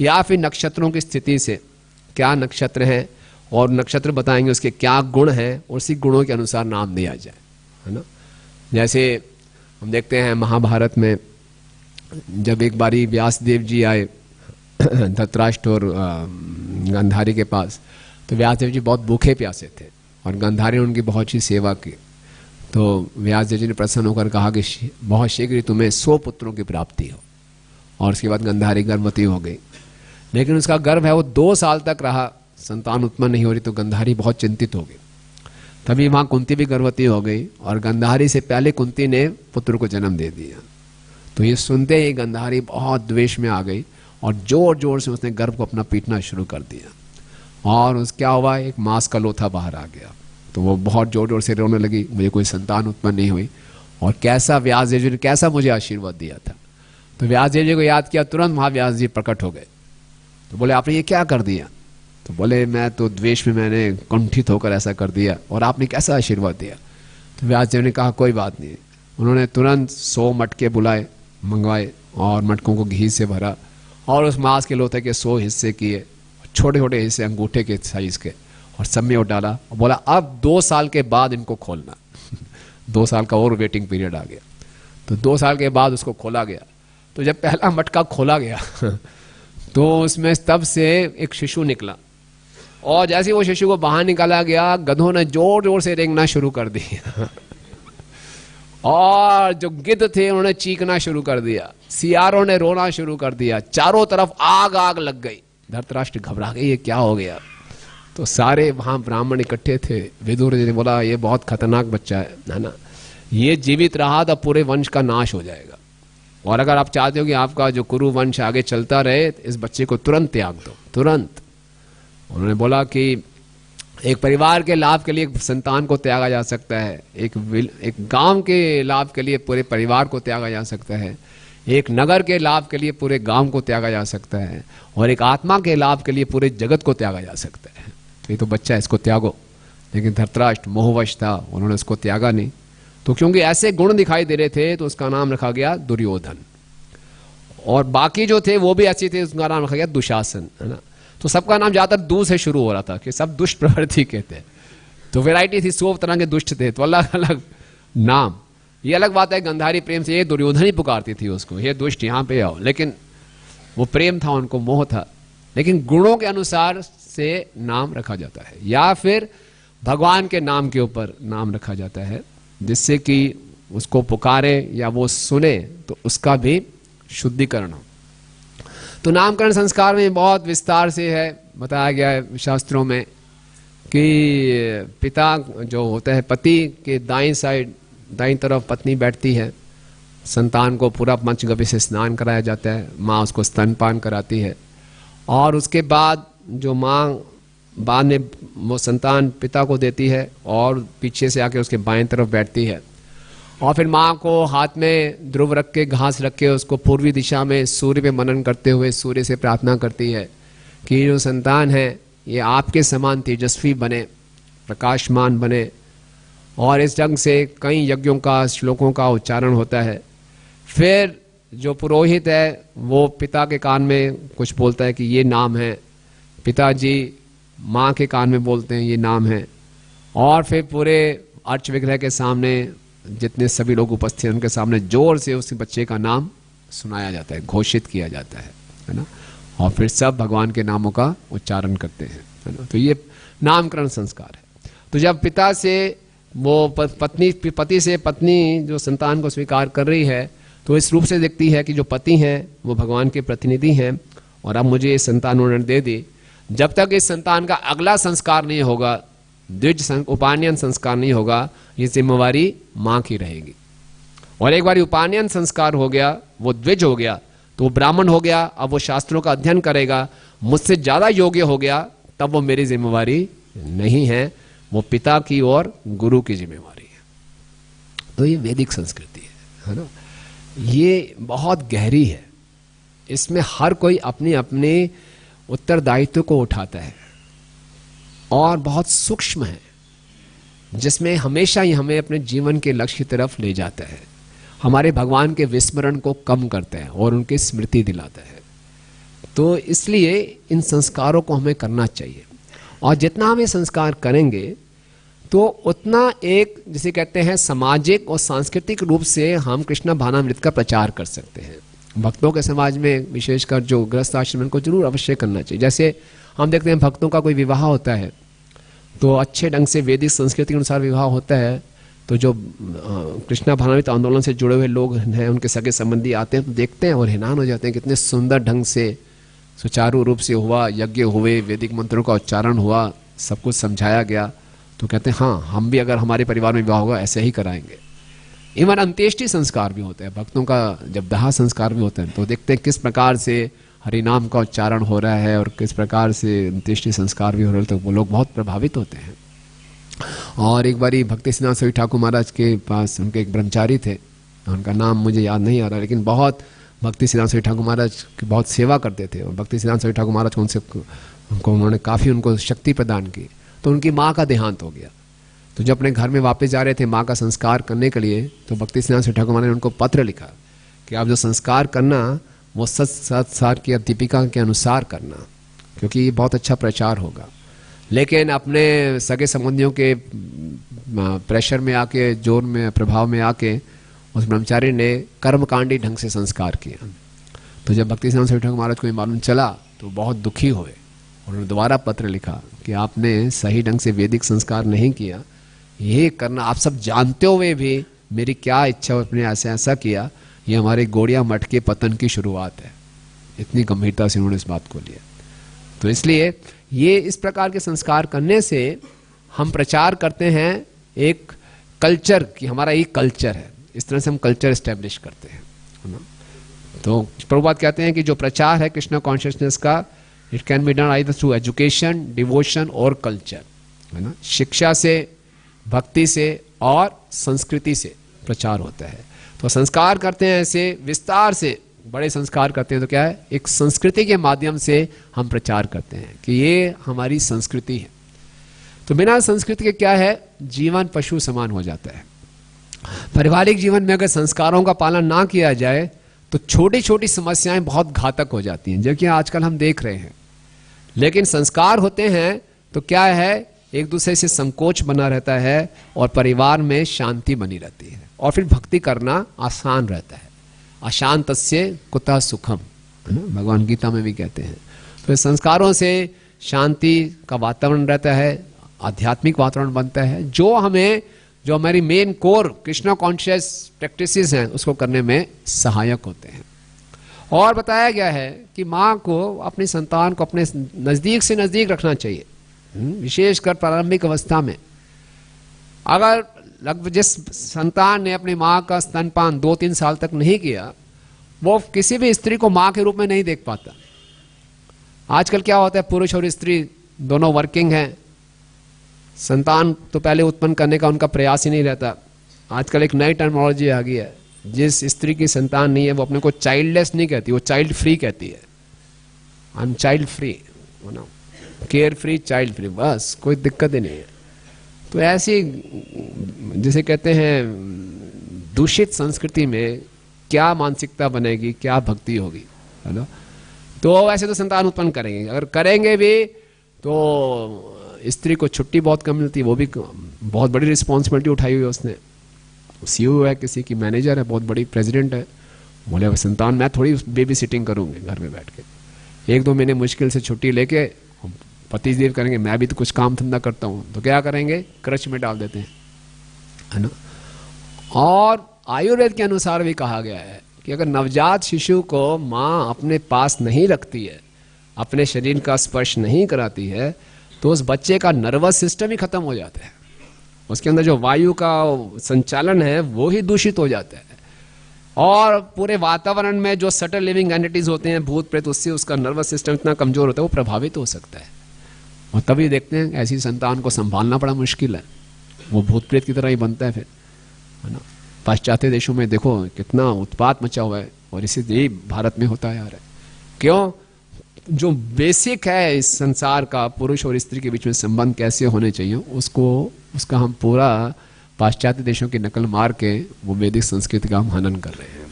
या फिर नक्षत्रों की स्थिति से क्या नक्षत्र है और नक्षत्र बताएंगे उसके क्या गुण हैं और उसी गुणों के अनुसार नाम दिया जाए, है ना। जैसे हम देखते हैं महाभारत में जब एक बारी व्यासदेव जी आए धृतराष्ट्र और गांधारी के पास, तो व्यासदेव जी बहुत भूखे प्यासे थे और गांधारी ने उनकी बहुत सी सेवा की। तो व्यासदेव जी ने प्रसन्न होकर कहा कि बहुत शीघ्र तुम्हें 100 पुत्रों की प्राप्ति हो। और उसके बाद गांधारी गर्भवती हो गई, लेकिन उसका गर्भ है वो 2 साल तक रहा, संतान उत्पन्न नहीं हो रही। तो गांधारी बहुत चिंतित हो गई। तभी वहाँ कुंती भी गर्भवती हो गई और गांधारी से पहले कुंती ने पुत्र को जन्म दे दिया। तो ये सुनते ही गांधारी बहुत द्वेष में आ गई और जोर जोर से उसने गर्भ को अपना पीटना शुरू कर दिया। और उस क्या हुआ, एक मांस का लोथा बाहर आ गया। तो वो बहुत जोर जोर से रोने लगी, मुझे कोई संतान उत्पन्न नहीं हुई। और कैसा व्यासदेव जी ने कैसा मुझे आशीर्वाद दिया था। तो व्यासदेव जी को याद किया, तुरंत महाव्यास जी प्रकट हो गए। तो बोले आपने ये क्या कर दिया? तो बोले मैं तो द्वेष में मैंने कुंठित होकर ऐसा कर दिया, और आपने कैसा आशीर्वाद दिया? तो व्यासदेव ने कहा कोई बात नहीं। उन्होंने तुरंत 100 मटके बुलाए, मंगवाए और मटकों को घी से भरा और उस मांस के लोथे के 100 हिस्से किए, छोटे छोटे हिस्से अंगूठे के साइज के, और सब में वो डाला और बोला अब 2 साल के बाद इनको खोलना। 2 साल का और वेटिंग पीरियड आ गया। तो 2 साल के बाद उसको खोला गया। तो जब पहला मटका खोला गया तो उसमें तब से एक शिशु निकला, और जैसे वो शिशु को बाहर निकाला गया, गधों ने जोर जोर से रेंगना शुरू कर दिया। और जो गिद्ध थे उन्होंने चीखना शुरू कर दिया, सियारों ने रोना शुरू कर दिया, चारों तरफ आग आग लग गई। धृतराष्ट्र घबरा गए, ये क्या हो गया? तो सारे वहां ब्राह्मण इकट्ठे थे। विदुर जी ने बोला ये बहुत खतरनाक बच्चा है ना, ये जीवित रहा तो पूरे वंश का नाश हो जाएगा, और अगर आप चाहते हो कि आपका जो कुरु वंश आगे चलता रहे, इस बच्चे को तुरंत त्याग दो, तुरंत। उन्होंने बोला कि एक परिवार के लाभ के लिए एक संतान को त्यागा जा सकता है, एक गांव के लाभ के लिए पूरे परिवार को त्यागा जा सकता है, एक नगर के लाभ के लिए पूरे गांव को त्यागा जा सकता है, और एक आत्मा के लाभ के लिए पूरे जगत को त्यागा जा सकता है। तो ये तो बच्चा है, इसको त्यागो। लेकिन धृतराष्ट्र मोहवश था, उन्होंने उसको त्यागा नहीं। तो क्योंकि ऐसे गुण दिखाई दे रहे थे तो उसका नाम रखा गया दुर्योधन, और बाकी जो थे वो भी ऐसे थे, उसका नाम रखा गया दुशासन, है ना। तो सबका नाम ज्यादातर दू से शुरू हो रहा था कि सब दुष्ट प्रवृत्ति के थे। तो वैरायटी थी, 100 तरह के दुष्ट थे, तो अलग अलग नाम। ये अलग बात है, गांधारी प्रेम से ये दुर्योधन ही पुकारती थी उसको, ये दुष्ट यहाँ पे आओ, लेकिन वो प्रेम था, उनको मोह था। लेकिन गुणों के अनुसार से नाम रखा जाता है, या फिर भगवान के नाम के ऊपर नाम रखा जाता है, जिससे कि उसको पुकारे या वो सुने तो उसका भी शुद्धिकरण हो। तो नामकरण संस्कार में बहुत विस्तार से है बताया गया है शास्त्रों में कि पिता जो होता है, पति के दाईं तरफ पत्नी बैठती है, संतान को पूरा पंचगव्य से स्नान कराया जाता है, माँ उसको स्तनपान कराती है, और उसके बाद जो माँ बाद में वो संतान पिता को देती है और पीछे से आके उसके बाएं तरफ बैठती है, और फिर माँ को हाथ में ध्रुव रख के, घास रख के उसको पूर्वी दिशा में सूर्य पे मनन करते हुए सूर्य से प्रार्थना करती है कि जो संतान है ये आपके समान तेजस्वी बने, प्रकाशमान बने। और इस ढंग से कई यज्ञों का, श्लोकों का उच्चारण होता है। फिर जो पुरोहित है वो पिता के कान में कुछ बोलता है कि ये नाम है, पिताजी माँ के कान में बोलते हैं ये नाम है, और फिर पूरे अर्च विग्रह के सामने जितने सभी लोग उपस्थित हैं उनके सामने जोर से उस बच्चे का नाम सुनाया जाता है, घोषित किया जाता है ना, और फिर सब भगवान के नामों का उच्चारण करते हैं, है ना। तो ये नामकरण संस्कार है। तो जब पिता से वो पति से पत्नी जो संतान को स्वीकार कर रही है, तो इस रूप से दिखती है कि जो पति हैं वो भगवान के प्रतिनिधि हैं, और अब मुझे ये संतान उन्होंने दे दी। जब तक इस संतान का अगला संस्कार नहीं होगा, द्विज उपानयन संस्कार नहीं होगा, ये जिम्मेवारी माँ की रहेगी। और एक बार उपानयन संस्कार हो गया, वो द्विज हो गया, तो वो ब्राह्मण हो गया, अब वो शास्त्रों का अध्ययन करेगा, मुझसे ज्यादा योग्य हो गया, तब वो मेरी जिम्मेवारी नहीं है, वो पिता की और गुरु की जिम्मेवारी है। तो ये वैदिक संस्कृति है ना। ये बहुत गहरी है, इसमें हर कोई अपने अपने उत्तरदायित्व को उठाता है, और बहुत सूक्ष्म है, जिसमें हमेशा ही हमें अपने जीवन के लक्ष्य की तरफ ले जाता है, हमारे भगवान के विस्मरण को कम करता है और उनकी स्मृति दिलाता है। तो इसलिए इन संस्कारों को हमें करना चाहिए, और जितना हम ये संस्कार करेंगे तो उतना एक जिसे कहते हैं सामाजिक और सांस्कृतिक रूप से हम कृष्ण भावनामृत का प्रचार कर सकते हैं। भक्तों के समाज में विशेषकर जो गृहस्थ आश्रम उनको जरूर अवश्य करना चाहिए। जैसे हम देखते हैं भक्तों का कोई विवाह होता है तो अच्छे ढंग से वैदिक संस्कृति के अनुसार विवाह होता है, तो जो कृष्णा भावनामृत आंदोलन से जुड़े हुए लोग हैं उनके सगे संबंधी आते हैं तो देखते हैं और हैरान हो जाते हैं कितने सुंदर ढंग से सुचारू रूप से हुआ, यज्ञ हुए, वैदिक मंत्रों का उच्चारण हुआ, सब कुछ समझाया गया। तो कहते हैं हाँ, हम भी अगर हमारे परिवार में विवाह होगा ऐसे ही कराएंगे। इवन अंत्येष्टि संस्कार भी होते हैं, भक्तों का जब दाह संस्कार भी होते हैं तो देखते हैं किस प्रकार से हरिनाम का उच्चारण हो रहा है और किस प्रकार से अंत्येष्टि संस्कार भी हो रहे हैं, तो वो लोग बहुत प्रभावित होते हैं। और एक बारी भक्ति सिद्धांत सरस्वती ठाकुर महाराज के पास उनके एक ब्रह्मचारी थे, उनका नाम मुझे याद नहीं आ रहा, लेकिन बहुत भक्ति सिद्धांत सरस्वती ठाकुर महाराज की बहुत सेवा करते थे और भक्ति सिद्धांत सरस्वती ठाकुर महाराज को उन्होंने काफ़ी उनको शक्ति प्रदान की। तो उनकी माँ का देहांत हो गया, तो जब अपने घर में वापस जा रहे थे माँ का संस्कार करने के लिए, तो भक्ति सिद्धांत सरस्वती ठाकुर महाराज ने उनको पत्र लिखा कि आप जो संस्कार करना वो संस्कार की दीपिका के अनुसार करना, क्योंकि ये बहुत अच्छा प्रचार होगा। लेकिन अपने सगे संबंधियों के प्रेशर में आके, जोर में, प्रभाव में आके उस ब्रह्मचारी ने कर्मकांडी ढंग से संस्कार किया। तो जब भक्ति सिद्धांत सरस्वती ठाकुर महाराज को ये मालूम चला तो बहुत दुखी हुए, उन्होंने दोबारा पत्र लिखा कि आपने सही ढंग से वैदिक संस्कार नहीं किया, ये करना आप सब जानते हुए भी मेरी क्या इच्छा अपने ऐसा किया, ये हमारे गोड़िया मठ के पतन की शुरुआत है। इतनी गंभीरता से उन्होंने इस बात को लिया। तो इसलिए ये इस प्रकार के संस्कार करने से हम प्रचार करते हैं एक कल्चर की, हमारा एक कल्चर है, इस तरह से हम कल्चर एस्टेब्लिश करते हैं, है ना। तो प्रभुपाद कहते हैं कि जो प्रचार है कृष्णा कॉन्शियसनेस का, it can be done either through education, devotion और कल्चर, है ना। शिक्षा से, भक्ति से और संस्कृति से प्रचार होता है। तो संस्कार करते हैं ऐसे विस्तार से, बड़े संस्कार करते हैं तो क्या है, एक संस्कृति के माध्यम से हम प्रचार करते हैं कि ये हमारी संस्कृति है। तो बिना संस्कृति के क्या है, जीवन पशु समान हो जाता है। पारिवारिक जीवन में अगर संस्कारों का पालन ना किया जाए तो छोटी छोटी समस्याएं बहुत घातक हो जाती हैं, जो कि आजकल हम देख रहे हैं। लेकिन संस्कार होते हैं तो क्या है, एक दूसरे से संकोच बना रहता है और परिवार में शांति बनी रहती है और फिर भक्ति करना आसान रहता है। अशांतस्य कुतः सुखम, है ना, भगवान गीता में भी कहते हैं। तो संस्कारों से शांति का वातावरण रहता है, आध्यात्मिक वातावरण बनता है, जो हमारी main core Krishna conscious practices हैं उसको करने में सहायक होते हैं। और बताया गया है कि माँ को अपनी संतान को अपने नज़दीक से नज़दीक रखना चाहिए, विशेषकर प्रारंभिक अवस्था में। अगर लगभग जिस संतान ने अपनी माँ का स्तनपान 2-3 साल तक नहीं किया, वो किसी भी स्त्री को माँ के रूप में नहीं देख पाता। आजकल क्या होता है, पुरुष और स्त्री दोनों वर्किंग हैं, संतान तो पहले उत्पन्न करने का उनका प्रयास ही नहीं रहता। आजकल एक नई टर्मिनोलॉजी आ गई है, जिस स्त्री की संतान नहीं है वो अपने को चाइल्डलेस नहीं कहती, वो चाइल्ड फ्री कहती है। I am child free, care free, child free, बस कोई दिक्कत ही नहीं है। तो ऐसी जिसे कहते हैं दूषित संस्कृति में क्या मानसिकता बनेगी, क्या भक्ति होगी, है ना। तो ऐसे तो संतान उत्पन्न करेंगे, अगर करेंगे भी तो स्त्री को छुट्टी बहुत कम मिलती है, वो भी बहुत बड़ी रिस्पॉन्सिबिलिटी उठाई हुई है उसने। सीईओ है, किसी की मैनेजर है, बहुत बड़ी प्रेसिडेंट है, बोले संतान मैं थोड़ी बेबी सिटिंग करूंगी घर में बैठ के, 1-2 महीने मुश्किल से छुट्टी लेके पति देव करेंगे, मैं भी तो कुछ काम धंधा करता हूँ, तो क्या करेंगे, क्रच में डाल देते हैं, है ना। और आयुर्वेद के अनुसार भी कहा गया है कि अगर नवजात शिशु को माँ अपने पास नहीं रखती है, अपने शरीर का स्पर्श नहीं कराती है, तो उस बच्चे का नर्वस सिस्टम ही खत्म हो जाता है, उसके अंदर जो वायु का संचालन है वो ही दूषित हो जाता है, और पूरे वातावरण में जो सटल लिविंग एंटिटीज होते हैं, भूत प्रेत, उससे उसका नर्वस सिस्टम इतना कमजोर होता है वो प्रभावित हो सकता है। और तभी देखते हैं ऐसी संतान को संभालना बड़ा मुश्किल है, वो भूत प्रेत की तरह ही बनता है फिर, है ना। पाश्चात्य देशों में देखो कितना उत्पात मचा हुआ है, और इसी यही भारत में होता है यार। क्यों, जो बेसिक है इस संसार का, पुरुष और स्त्री के बीच में संबंध कैसे होने चाहिए, उसका हम पूरा पाश्चात्य देशों की नकल मार के वो वैदिक संस्कृति का हम हनन कर रहे हैं।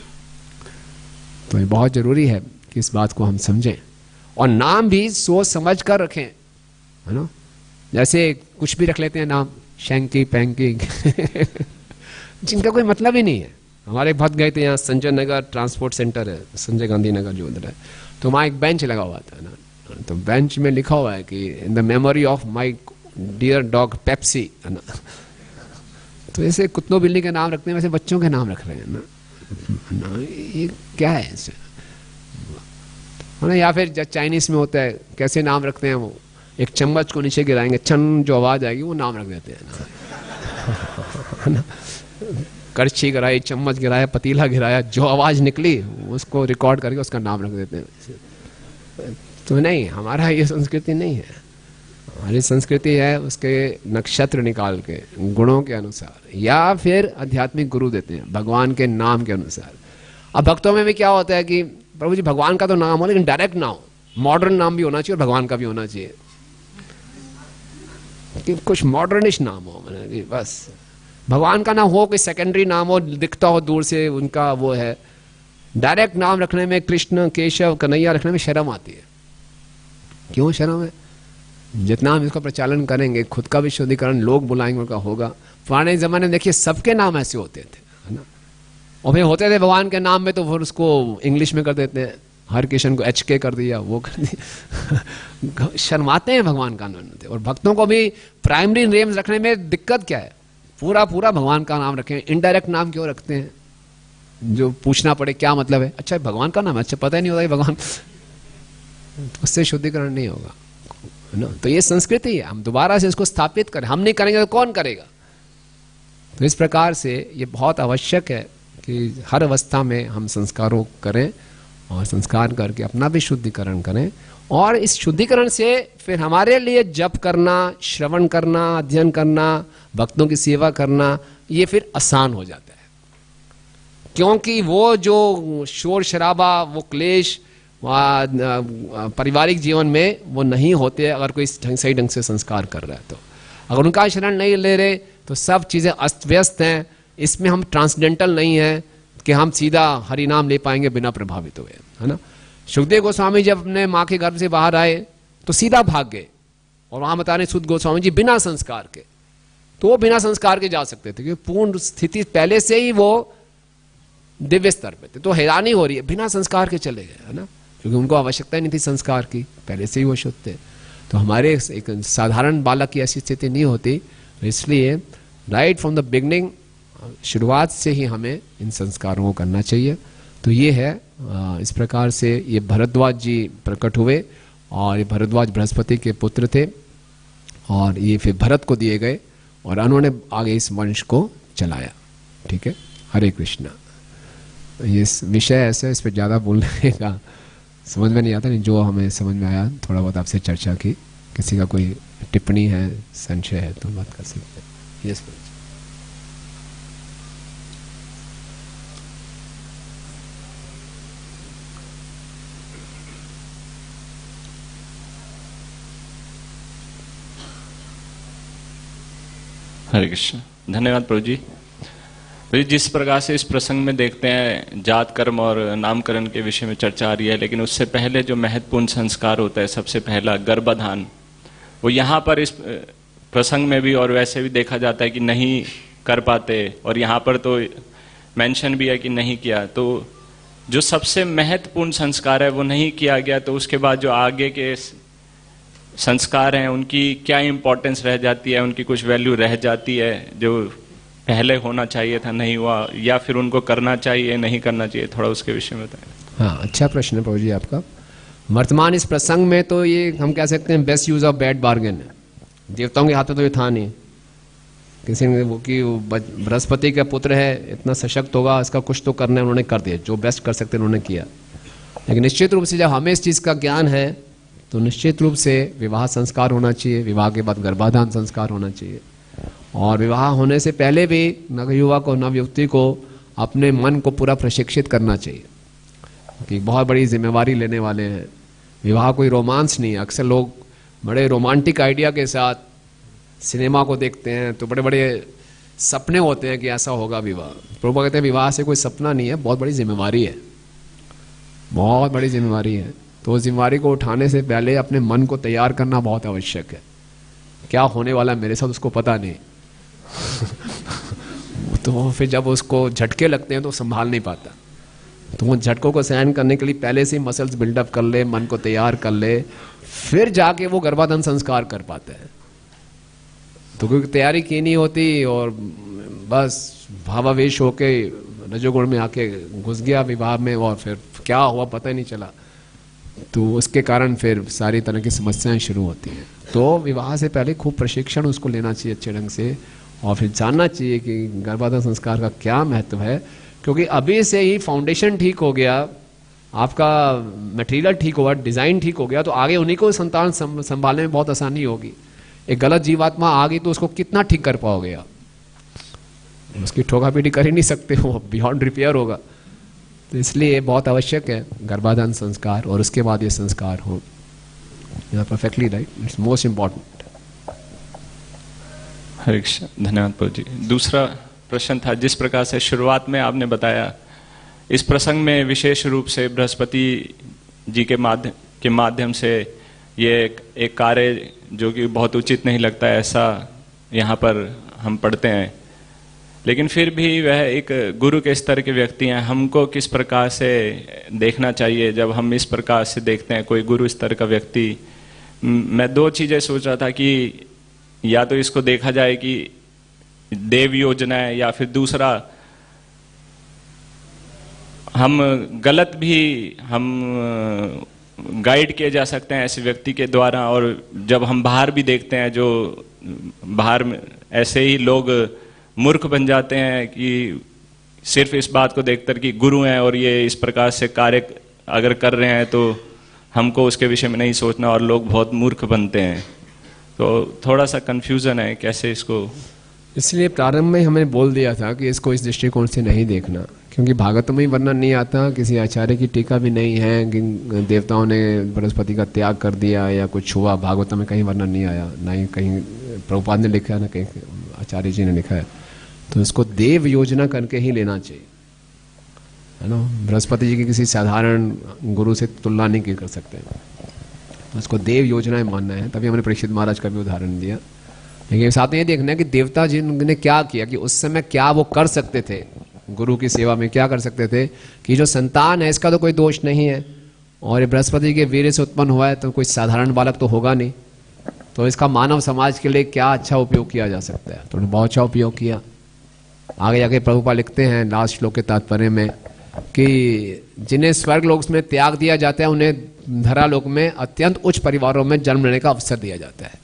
तो ये बहुत जरूरी है कि इस बात को हम समझें, और नाम भी सोच समझ कर रखें, है ना। जैसे कुछ भी रख लेते हैं नाम, शैंकी पैंकी जिनका कोई मतलब ही नहीं है, हमारे भक्त गए थे, यहाँ संजय नगर ट्रांसपोर्ट सेंटर है, संजय गांधी नगर जो उधर है, तो वहाँ एक बेंच लगा हुआ था ना, तो बेंच में लिखा हुआ है कि in the memory of my dear dog Pepsi, है ना। तो ऐसे कुत्तों बिल्ली के नाम रखते हैं, वैसे बच्चों के नाम रख रहे हैं ना, ये क्या है ऐसे, है ना। या फिर चाइनीज में होता है, कैसे नाम रखते हैं वो, एक चम्मच को नीचे गिराएंगे, छन जो आवाज आएगी वो नाम रख देते हैं ना। करछी गिराई, चम्मच गिराया, पतीला गिराया, जो आवाज निकली उसको रिकॉर्ड करके उसका नाम रख देते हैं। तो नहीं, हमारा ये संस्कृति नहीं है। हमारी संस्कृति है उसके नक्षत्र निकाल के गुणों के अनुसार, या फिर आध्यात्मिक गुरु देते हैं भगवान के नाम के अनुसार। अब भक्तों में भी क्या होता है कि प्रभु जी भगवान का तो नाम हो, लेकिन डायरेक्ट ना हो, मॉडर्न नाम भी होना चाहिए और भगवान का भी होना चाहिए, कि कुछ मॉडर्निश नाम हो, बस भगवान का नाम हो, कोई सेकेंडरी नाम हो, दिखता हो दूर से उनका वो है। डायरेक्ट नाम रखने में, कृष्ण केशव कन्हैया रखने में शर्म आती है। क्यों शर्म है? जितना हम इसका प्रचालन करेंगे, खुद का भी शुद्धिकरण लोग बुलाएंगे उनका होगा। पुराने जमाने में देखिए सबके नाम ऐसे होते थे, है ना, और फिर होते थे भगवान के नाम में तो फिर उसको इंग्लिश में कर देते हैं, हर किशन को HK कर दिया, वो कर दिया। शर्माते हैं भगवान का नाम। और भक्तों को भी प्राइमरी नेम्स रखने में दिक्कत क्या है, पूरा पूरा भगवान का नाम रखें। इनडायरेक्ट नाम क्यों रखते हैं, जो पूछना पड़े क्या मतलब है, अच्छा भगवान का नाम है, अच्छा पता ही नहीं होता भगवान, उससे शुद्धिकरण नहीं होगा, है ना। तो ये संस्कृति है, हम दोबारा से इसको स्थापित करें, हम नहीं करेंगे तो कौन करेगा। तो इस प्रकार से ये बहुत आवश्यक है कि हर अवस्था में हम संस्कारों करें और संस्कार करके अपना भी शुद्धिकरण करें, और इस शुद्धिकरण से फिर हमारे लिए जप करना, श्रवण करना, अध्ययन करना, भक्तों की सेवा करना, ये फिर आसान हो जाता है। क्योंकि वो जो शोर शराबा, वो क्लेश पारिवारिक जीवन में वो नहीं होते अगर कोई सही ढंग से संस्कार कर रहा है। तो अगर उनका शरण नहीं ले रहे तो सब चीज़ें अस्त व्यस्त हैं। इसमें हम ट्रांसडेंटल नहीं है कि हम सीधा हरि नाम ले पाएंगे बिना प्रभावित हुए, है ना। सुखदेव गोस्वामी जब अपने माँ के गर्भ से बाहर आए तो सीधा भाग गए, और वहाँ बता रहे सुध गोस्वामी जी बिना संस्कार के, तो वो बिना संस्कार के जा सकते थे क्योंकि पूर्ण स्थिति पहले से ही वो दिव्य स्तर पे थे। तो हैरानी हो रही है, बिना संस्कार के चले गए, है ना, क्योंकि उनको आवश्यकता ही नहीं थी संस्कार की, पहले से ही वो शुद्ध थे। तो हमारे एक साधारण बालक की ऐसी स्थिति नहीं होती, इसलिए राइट फ्रॉम द बिगनिंग, शुरुआत से ही हमें इन संस्कारों को करना चाहिए। तो ये है, इस प्रकार से ये भरद्वाज जी प्रकट हुए, और ये भरद्वाज बृहस्पति के पुत्र थे, और ये फिर भरत को दिए गए, और उन्होंने आगे इस वंश को चलाया। ठीक है, हरे कृष्णा। ये विषय ऐसे, इस पर ज़्यादा बोलने का समझ में नहीं आता, नहीं जो हमें समझ में आया थोड़ा बहुत आपसे चर्चा की। किसी का कोई टिप्पणी है, संशय है तो बात कर सकते हैं। यस हरे कृष्ण। धन्यवाद प्रभु जी। जिस प्रकार से इस प्रसंग में देखते हैं जात कर्म और नामकरण के विषय में चर्चा आ रही है, लेकिन उससे पहले जो महत्वपूर्ण संस्कार होता है, सबसे पहला गर्भाधान, वो यहाँ पर इस प्रसंग में भी और वैसे भी देखा जाता है कि नहीं कर पाते, और यहाँ पर तो मेंशन भी है कि नहीं किया। तो जो सबसे महत्वपूर्ण संस्कार है वो नहीं किया गया, तो उसके बाद जो आगे के संस्कार हैं उनकी क्या इंपॉर्टेंस रह जाती है, उनकी कुछ वैल्यू रह जाती है, जो पहले होना चाहिए था नहीं हुआ, या फिर उनको करना चाहिए नहीं करना चाहिए, थोड़ा उसके विषय में बताएं। हाँ, अच्छा प्रश्न है प्रभु जी आपका। वर्तमान इस प्रसंग में तो ये हम कह सकते हैं best use of bad bargain है। देवताओं के हाथ में तो ये था नहीं, किसी ने वो कि बृहस्पति का पुत्र है, इतना सशक्त होगा, इसका कुछ तो करना है, उन्होंने कर दिया, जो बेस्ट कर सकते उन्होंने किया। लेकिन निश्चित रूप से जब हमें इस चीज़ का ज्ञान है तो निश्चित रूप से विवाह संस्कार होना चाहिए, विवाह के बाद गर्भाधान संस्कार होना चाहिए, और विवाह होने से पहले भी नवयुवक को, नवयुवती को अपने मन को पूरा प्रशिक्षित करना चाहिए कि बहुत बड़ी जिम्मेवारी लेने वाले हैं। विवाह कोई रोमांस नहीं है। अक्सर लोग बड़े रोमांटिक आइडिया के साथ सिनेमा को देखते हैं, तो बड़े बड़े सपने होते हैं कि ऐसा होगा विवाह। प्रभु कहते हैं विवाह से कोई सपना नहीं है, बहुत बड़ी जिम्मेवारी है, बहुत बड़ी जिम्मेवारी है। तो उस जिम्मेवारी को उठाने से पहले अपने मन को तैयार करना बहुत आवश्यक है। क्या होने वाला मेरे साथ उसको पता नहीं तो फिर जब उसको झटके लगते हैं तो संभाल नहीं पाता, तो वो झटकों को सहन करने के लिए पहले से मसल्स बिल्डअप कर ले, मन को तैयार कर ले, फिर जाके वो गर्भाधान संस्कार कर पाता है। तो क्योंकि तैयारी की नहीं होती और बस भावावेश होके रजोगुण में आके घुस गया विवाह में, और फिर क्या हुआ पता ही नहीं चला, तो उसके कारण फिर सारी तरह की समस्याएं शुरू होती हैं। तो विवाह से पहले खूब प्रशिक्षण उसको लेना चाहिए अच्छे ढंग से, और फिर जानना चाहिए कि गर्भाधान संस्कार का क्या महत्व है, क्योंकि अभी से ही फाउंडेशन ठीक हो गया, आपका मटेरियल ठीक हुआ, डिज़ाइन ठीक हो गया, तो आगे उन्हीं को संतान संभालने में बहुत आसानी होगी। एक गलत जीवात्मा आ गई तो उसको कितना ठीक कर पाओगे आप? उसकी ठोका पीटी कर ही नहीं सकते हो, बियॉन्ड रिपेयर होगा। तो इसलिए बहुत आवश्यक है गर्भाधान संस्कार, और उसके बाद ये संस्कार हो। You are perfectly right, it's most important. Hare Krishna, धन्यवाद प्रभु जी। दूसरा प्रश्न था, जिस प्रकार से शुरुआत में आपने बताया, इस प्रसंग में विशेष रूप से बृहस्पति जी के माध्यम से ये एक कार्य जो कि बहुत उचित नहीं लगता है, ऐसा यहाँ पर हम पढ़ते हैं, लेकिन फिर भी वह एक गुरु के स्तर के व्यक्ति हैं। हमको किस प्रकार से देखना चाहिए जब हम इस प्रकार से देखते हैं कोई गुरु स्तर का व्यक्ति? मैं दो चीज़ें सोच रहा था कि या तो इसको देखा जाए कि देव योजना है, या फिर दूसरा हम गलत भी हम गाइड किए जा सकते हैं ऐसे व्यक्ति के द्वारा। और जब हम बाहर भी देखते हैं, जो बाहर में ऐसे ही लोग मूर्ख बन जाते हैं कि सिर्फ इस बात को देखकर कि गुरु हैं और ये इस प्रकार से कार्य अगर कर रहे हैं तो हमको उसके विषय में नहीं सोचना, और लोग बहुत मूर्ख बनते हैं। तो थोड़ा सा कंफ्यूजन है कैसे इसको। इसलिए प्रारंभ में हमें बोल दिया था कि इसको इस दृष्टिकोण से नहीं देखना, क्योंकि भागवत में ही वर्णन नहीं आता, किसी आचार्य की टीका भी नहीं है कि देवताओं ने बृहस्पति का त्याग कर दिया या कुछ हुआ, भागवत में कहीं वर्णन नहीं आया, ना ही कहीं प्रभुपाद ने लिखा है, ना कहीं आचार्य जी ने लिखा है। तो इसको देव योजना करके ही लेना चाहिए, है ना। बृहस्पति जी की किसी साधारण गुरु से तुलना नहीं कर सकते, तो इसको देव योजना मानना है। तभी हमने परीक्षित महाराज का भी उदाहरण दिया। लेकिन साथ में ये देखना है कि देवता जी ने क्या किया, कि उस समय क्या वो कर सकते थे, गुरु की सेवा में क्या कर सकते थे, कि जो संतान है इसका तो कोई दोष नहीं है, और ये बृहस्पति के वीर्य से उत्पन्न हुआ है, तो कोई साधारण बालक तो होगा नहीं, तो इसका मानव समाज के लिए क्या अच्छा उपयोग किया जा सकता है। तो उन्होंने बहुत अच्छा उपयोग किया। आगे जाके प्रभुपाद लिखते हैं लास्ट श्लोक के तात्पर्य में कि जिन्हें स्वर्ग लोक में त्याग दिया जाता है, उन्हें धरा लोक में अत्यंत उच्च परिवारों में जन्म लेने का अवसर दिया जाता है।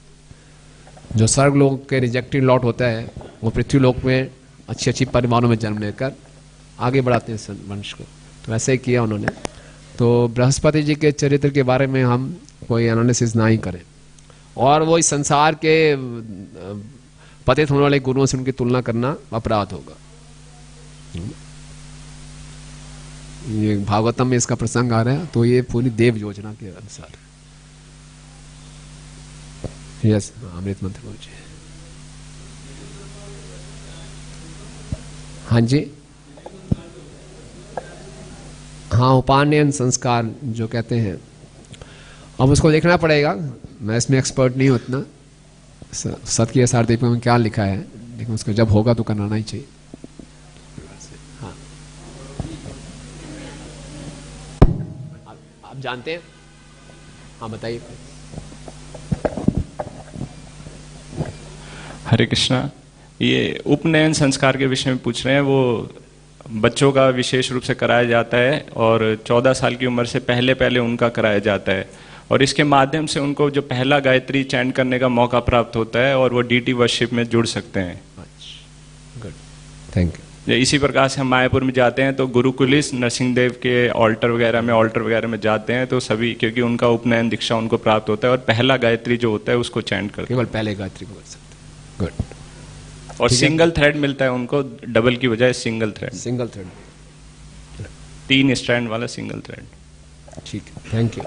जो स्वर्ग लोक के रिजेक्टेड लॉट होता है, वो पृथ्वी लोक में अच्छी अच्छी परिवारों में जन्म लेकर आगे बढ़ाते हैं वंश को। तो ऐसे ही किया उन्होंने। तो बृहस्पति जी के चरित्र के बारे में हम कोई एनालिसिस ना ही करें, और वो इस संसार के पतित होने वाले गुरुओं से उनकी तुलना करना अपराध होगा। ये भागवतम में इसका प्रसंग आ रहा है, तो ये पूरी देव योजना के अनुसार। यस, अमृत मंत्र बोल। हाँ जी, हाँ, उपानयन संस्कार जो कहते हैं, अब उसको देखना पड़ेगा। मैं इसमें एक्सपर्ट नहीं हूँ उतना, सत की सारदीप में क्या लिखा है, लेकिन उसको जब होगा तो कराना ही चाहिए। हाँ, आप जानते हैं? हाँ, बताइए। हरे कृष्णा, ये उपनयन संस्कार के विषय में पूछ रहे हैं। वो बच्चों का विशेष रूप से कराया जाता है, और 14 साल की उम्र से पहले उनका कराया जाता है, और इसके माध्यम से उनको जो पहला गायत्री चैंट करने का मौका प्राप्त होता है, और वो डीटी वर्शिप में जुड़ सकते हैं। Good, thank you. इसी प्रकार से हम मायापुर में जाते हैं तो गुरुकुलिस नरसिंह देव के ऑल्टर वगैरह में जाते हैं, तो सभी, क्योंकि उनका उपनयन दीक्षा उनको प्राप्त होता है, और पहला गायत्री जो होता है उसको चैंट करते हैं। केवल पहले गायत्री को कर सकते हैं। गुड। और सिंगल थ्रेड मिलता है उनको, डबल की बजाय सिंगल थ्रेड। 3 स्ट्रैंड वाला सिंगल थ्रेड। ठीक है, थैंक यू।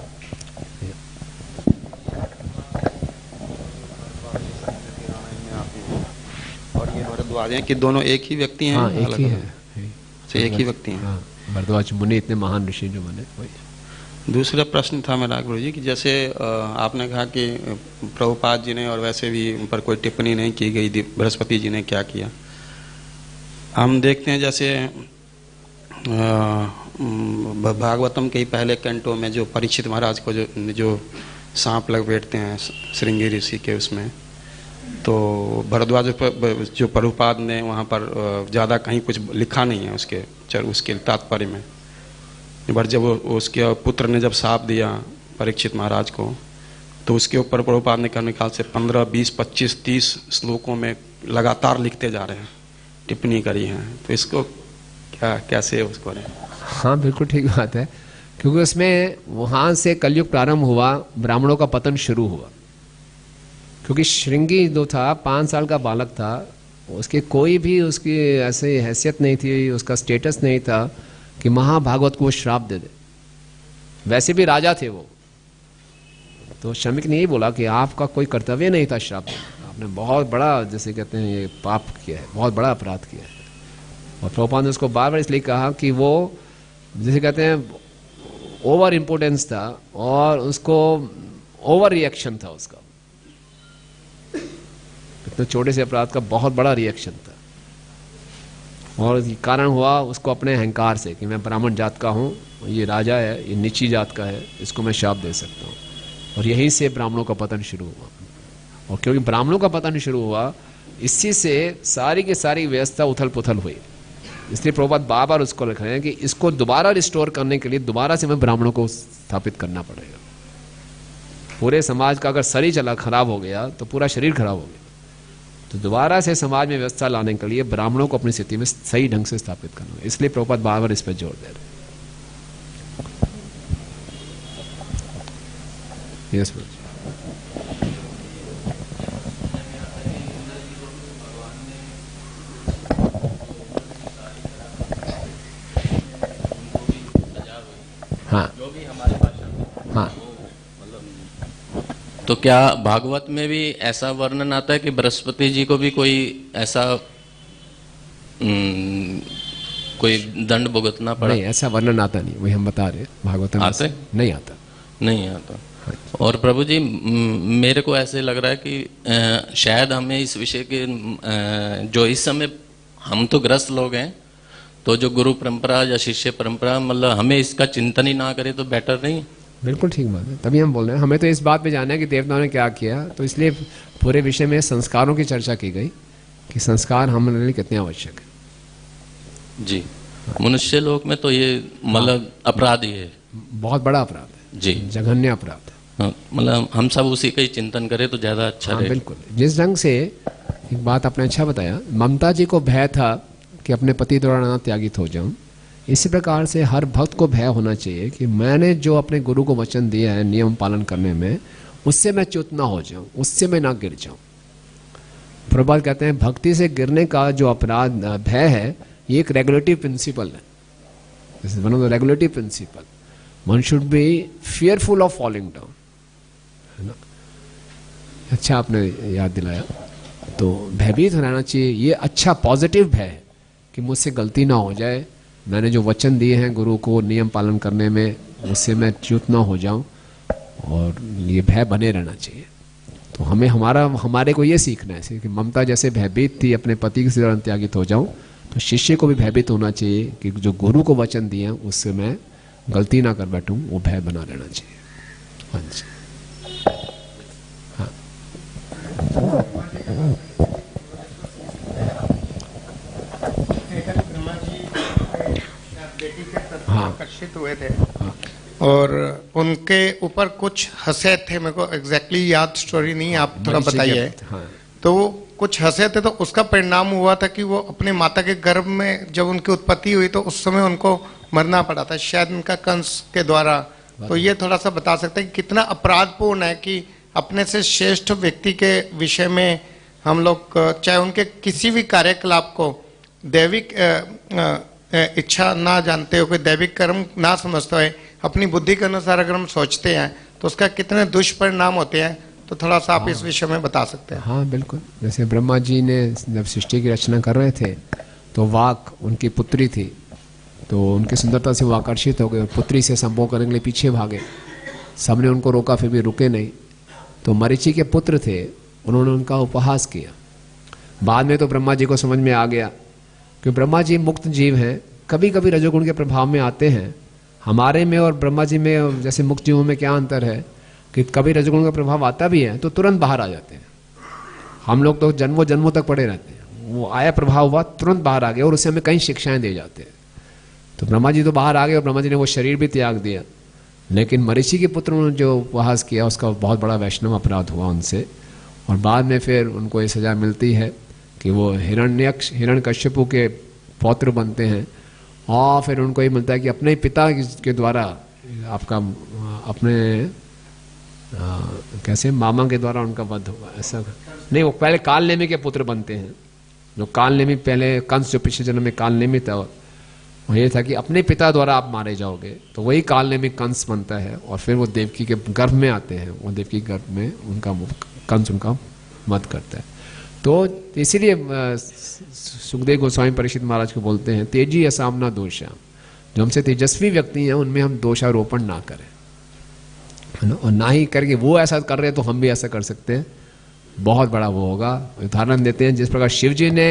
और ये भरद्वाज हैं कि दोनों एक ही व्यक्ति हैं? हाँ, एक ही है। अच्छा, एक ही व्यक्ति हैं। हाँ, भरद्वाज मुनि इतने महान ऋषि जो बने, वही। दूसरा प्रश्न था मेरा गुरु जी कि जैसे आपने कहा कि प्रभुपाद जी ने और वैसे भी उन पर कोई टिप्पणी नहीं की गई, बृहस्पति जी ने क्या किया, हम देखते हैं जैसे भागवतम के ही पहले कैंटो में जो परीक्षित महाराज को जो सांप लपेटते हैं श्रृंगी ऋषि के उसमें, तो भरद्वाज जो प्रभुपाद ने वहाँ पर ज़्यादा कहीं कुछ लिखा नहीं है उसके तात्पर्य में। पर जब उसके पुत्र ने जब शाप दिया परीक्षित महाराज को, तो उसके ऊपर प्रभुपाद ने करने ख्याल से 15, 20, 25, 30 श्लोकों में लगातार लिखते जा रहे हैं, टिप्पणी करी है। तो इसको कैसे उसको करें? हाँ बिल्कुल ठीक बात है, क्योंकि उसमें वहाँ से कलयुग प्रारंभ हुआ, ब्राह्मणों का पतन शुरू हुआ। क्योंकि श्रृंगी जो था 5 साल का बालक था, उसकी कोई भी उसकी ऐसी हैसियत नहीं थी, उसका स्टेटस नहीं था कि महाभागवत को वो श्राप दे दे। वैसे भी राजा थे वो, तो शमीक ने यही बोला कि आपका कोई कर्तव्य नहीं था श्राप देना, आपने बहुत बड़ा, जैसे कहते हैं, ये पाप किया है, बहुत बड़ा अपराध किया है। और प्रभुपाद ने उसको बार बार इसलिए कहा कि वो, जैसे कहते हैं, ओवर इम्पोर्टेंस था और उसको ओवर रिएक्शन था उसका, इतने छोटे से अपराध का बहुत बड़ा रिएक्शन था। और कारण हुआ उसको अपने अहंकार से कि मैं ब्राह्मण जात का हूँ, ये राजा है, ये नीची जात का है, इसको मैं शाप दे सकता हूँ। और यहीं से ब्राह्मणों का पतन शुरू हुआ। और क्योंकि ब्राह्मणों का पतन शुरू हुआ, इसी से सारी की सारी व्यवस्था उथल पुथल हुई। इसलिए प्रभुपाद बार बार उसको लिख रहे हैं कि इसको दोबारा रिस्टोर करने के लिए दोबारा से हमें ब्राह्मणों को स्थापित करना पड़ेगा। पूरे समाज का अगर शरीर चला खराब हो गया तो पूरा शरीर खराब हो गया। तो दोबारा से समाज में व्यवस्था लाने के लिए ब्राह्मणों को अपनी स्थिति में सही ढंग से स्थापित करना है। इसलिए प्रभुपाद बार बार इस पर जोर दे रहे हैं। यस हाँ हाँ। तो क्या भागवत में भी ऐसा वर्णन आता है कि बृहस्पति जी को भी कोई ऐसा कोई दंड भुगतना पड़ा? नहीं, ऐसा वर्णन आता नहीं, वही हम बता रहे भागवत में आते? नहीं आता। नहीं आता। और प्रभु जी, मेरे को ऐसे लग रहा है कि शायद हमें इस विषय के जो इस समय हम तो ग्रस्त लोग हैं, तो जो गुरु परंपरा या शिष्य परंपरा, मतलब हमें इसका चिंतन ही ना करे तो बेटर नहीं? बिल्कुल ठीक बात है, तभी हम बोल रहे हैं। हमें तो इस बात पे जानना है कि देवताओं ने क्या किया, तो इसलिए पूरे विषय में संस्कारों की चर्चा की गई कि संस्कार हमारे लिए कितने आवश्यक है। जी, मनुष्य लोक में तो ये मतलब अपराध ही है, बहुत बड़ा अपराध है जी, जघन्य अपराध है। मतलब हम सब उसी का ही चिंतन करें तो ज्यादा अच्छा रहेगा। बिल्कुल। जिस ढंग से एक बात आपने अच्छा बताया, ममता जी को भय था कि अपने पति द्वारा ना त्यागित हो जाऊं, इसी प्रकार से हर भक्त को भय होना चाहिए कि मैंने जो अपने गुरु को वचन दिया है नियम पालन करने में, उससे मैं च्युत ना हो जाऊं, उससे मैं ना गिर जाऊं। प्रभुपाद कहते हैं भक्ति से गिरने का जो अपराध भय है, ये एक रेगुलेटिव प्रिंसिपल है। This is one of the regulative principle. One should be fearful of falling down, है ना। अच्छा आपने याद दिलाया। तो भयभीत रहना चाहिए, ये अच्छा पॉजिटिव भय है कि मुझसे गलती ना हो जाए, मैंने जो वचन दिए हैं गुरु को नियम पालन करने में, उससे मैं च्युत ना हो जाऊं, और ये भय बने रहना चाहिए। तो हमें हमारे को ये सीखना है कि ममता जैसे भयभीत थी अपने पति से त्यागित हो जाऊं, तो शिष्य को भी भयभीत होना चाहिए कि जो गुरु को वचन दिए हैं उससे मैं गलती ना कर बैठूं, वो भय बना रहना चाहिए। हाँ जी, हाँ आकर्षित हुए थे और उनके ऊपर कुछ हंसे थे। मेरे को एग्जैक्टली याद स्टोरी नहीं, आप थोड़ा बताइए। तो वो कुछ हंसे थे, तो उसका परिणाम हुआ था कि वो अपने माता के गर्भ में जब उनकी उत्पत्ति हुई तो उस समय उनको मरना पड़ा था, शायद उनका कंस के द्वारा। तो ये थोड़ा सा बता सकते हैं कि कितना अपराधपूर्ण है कि अपने से श्रेष्ठ व्यक्ति के विषय में हम लोग, चाहे उनके किसी भी कार्यकलाप को दैविक इच्छा ना जानते हो, कोई दैविक कर्म ना समझते हुए अपनी बुद्धि के अनुसार अगर हम सोचते हैं तो उसका कितने दुष्परिणाम होते हैं। तो थोड़ा सा आप इस विषय में बता सकते हैं। हाँ बिल्कुल। जैसे ब्रह्मा जी ने जब सृष्टि की रचना कर रहे थे तो वाक उनकी पुत्री थी, तो उनकी सुंदरता से वो आकर्षित हो गए, पुत्री से संभोग करने के लिए पीछे भागे। सबने उनको रोका, फिर भी रुके नहीं। तो मरीचि के पुत्र थे, उन्होंने उनका उपहास किया। बाद में तो ब्रह्मा जी को समझ में आ गया कि ब्रह्मा जी मुक्त जीव हैं, कभी कभी रजोगुण के प्रभाव में आते हैं। हमारे में और ब्रह्मा जी में जैसे मुक्त जीवों में क्या अंतर है कि कभी रजोगुण का प्रभाव आता भी है तो तुरंत बाहर आ जाते हैं। हम लोग तो जन्मों जन्मों तक पड़े रहते हैं, वो आया प्रभाव हुआ तुरंत बाहर आ गया और उससे हमें कई शिक्षाएं दे जाते हैं। तो ब्रह्मा जी तो बाहर आ गए और ब्रह्मा जी ने वो शरीर भी त्याग दिया, लेकिन मरीचि के पुत्र ने जो उपहास किया उसका बहुत बड़ा वैष्णव अपराध हुआ उनसे, और बाद में फिर उनको ये सजा मिलती है कि वो हिरण्यकश्यपु के पौत्र बनते हैं, और फिर उनको ये मिलता है कि अपने पिता के द्वारा आपका अपने कैसे मामा के द्वारा उनका वध हुआ, ऐसा नहीं, वो पहले कालनेमी के पुत्र बनते हैं। जो कालनेमी पहले कंस जो पिछले जन्म में कालनेमी था, वो ये था कि अपने पिता द्वारा आप मारे जाओगे, तो वही कालनेमी कंस बनता है और फिर वो देवकी के गर्भ में आते हैं, वो देवकी के गर्भ में उनका कंस उनका वध करता है। तो इसीलिए सुखदेव गोस्वामी परीक्षित महाराज को बोलते हैं तेजी असामना दोषा, जो हमसे तेजस्वी व्यक्ति हैं उनमें हम दोषारोपण ना करें, है ना, और ना ही करके वो ऐसा कर रहे हैं तो हम भी ऐसा कर सकते हैं, बहुत बड़ा वो होगा। उदाहरण देते हैं, जिस प्रकार शिव जी ने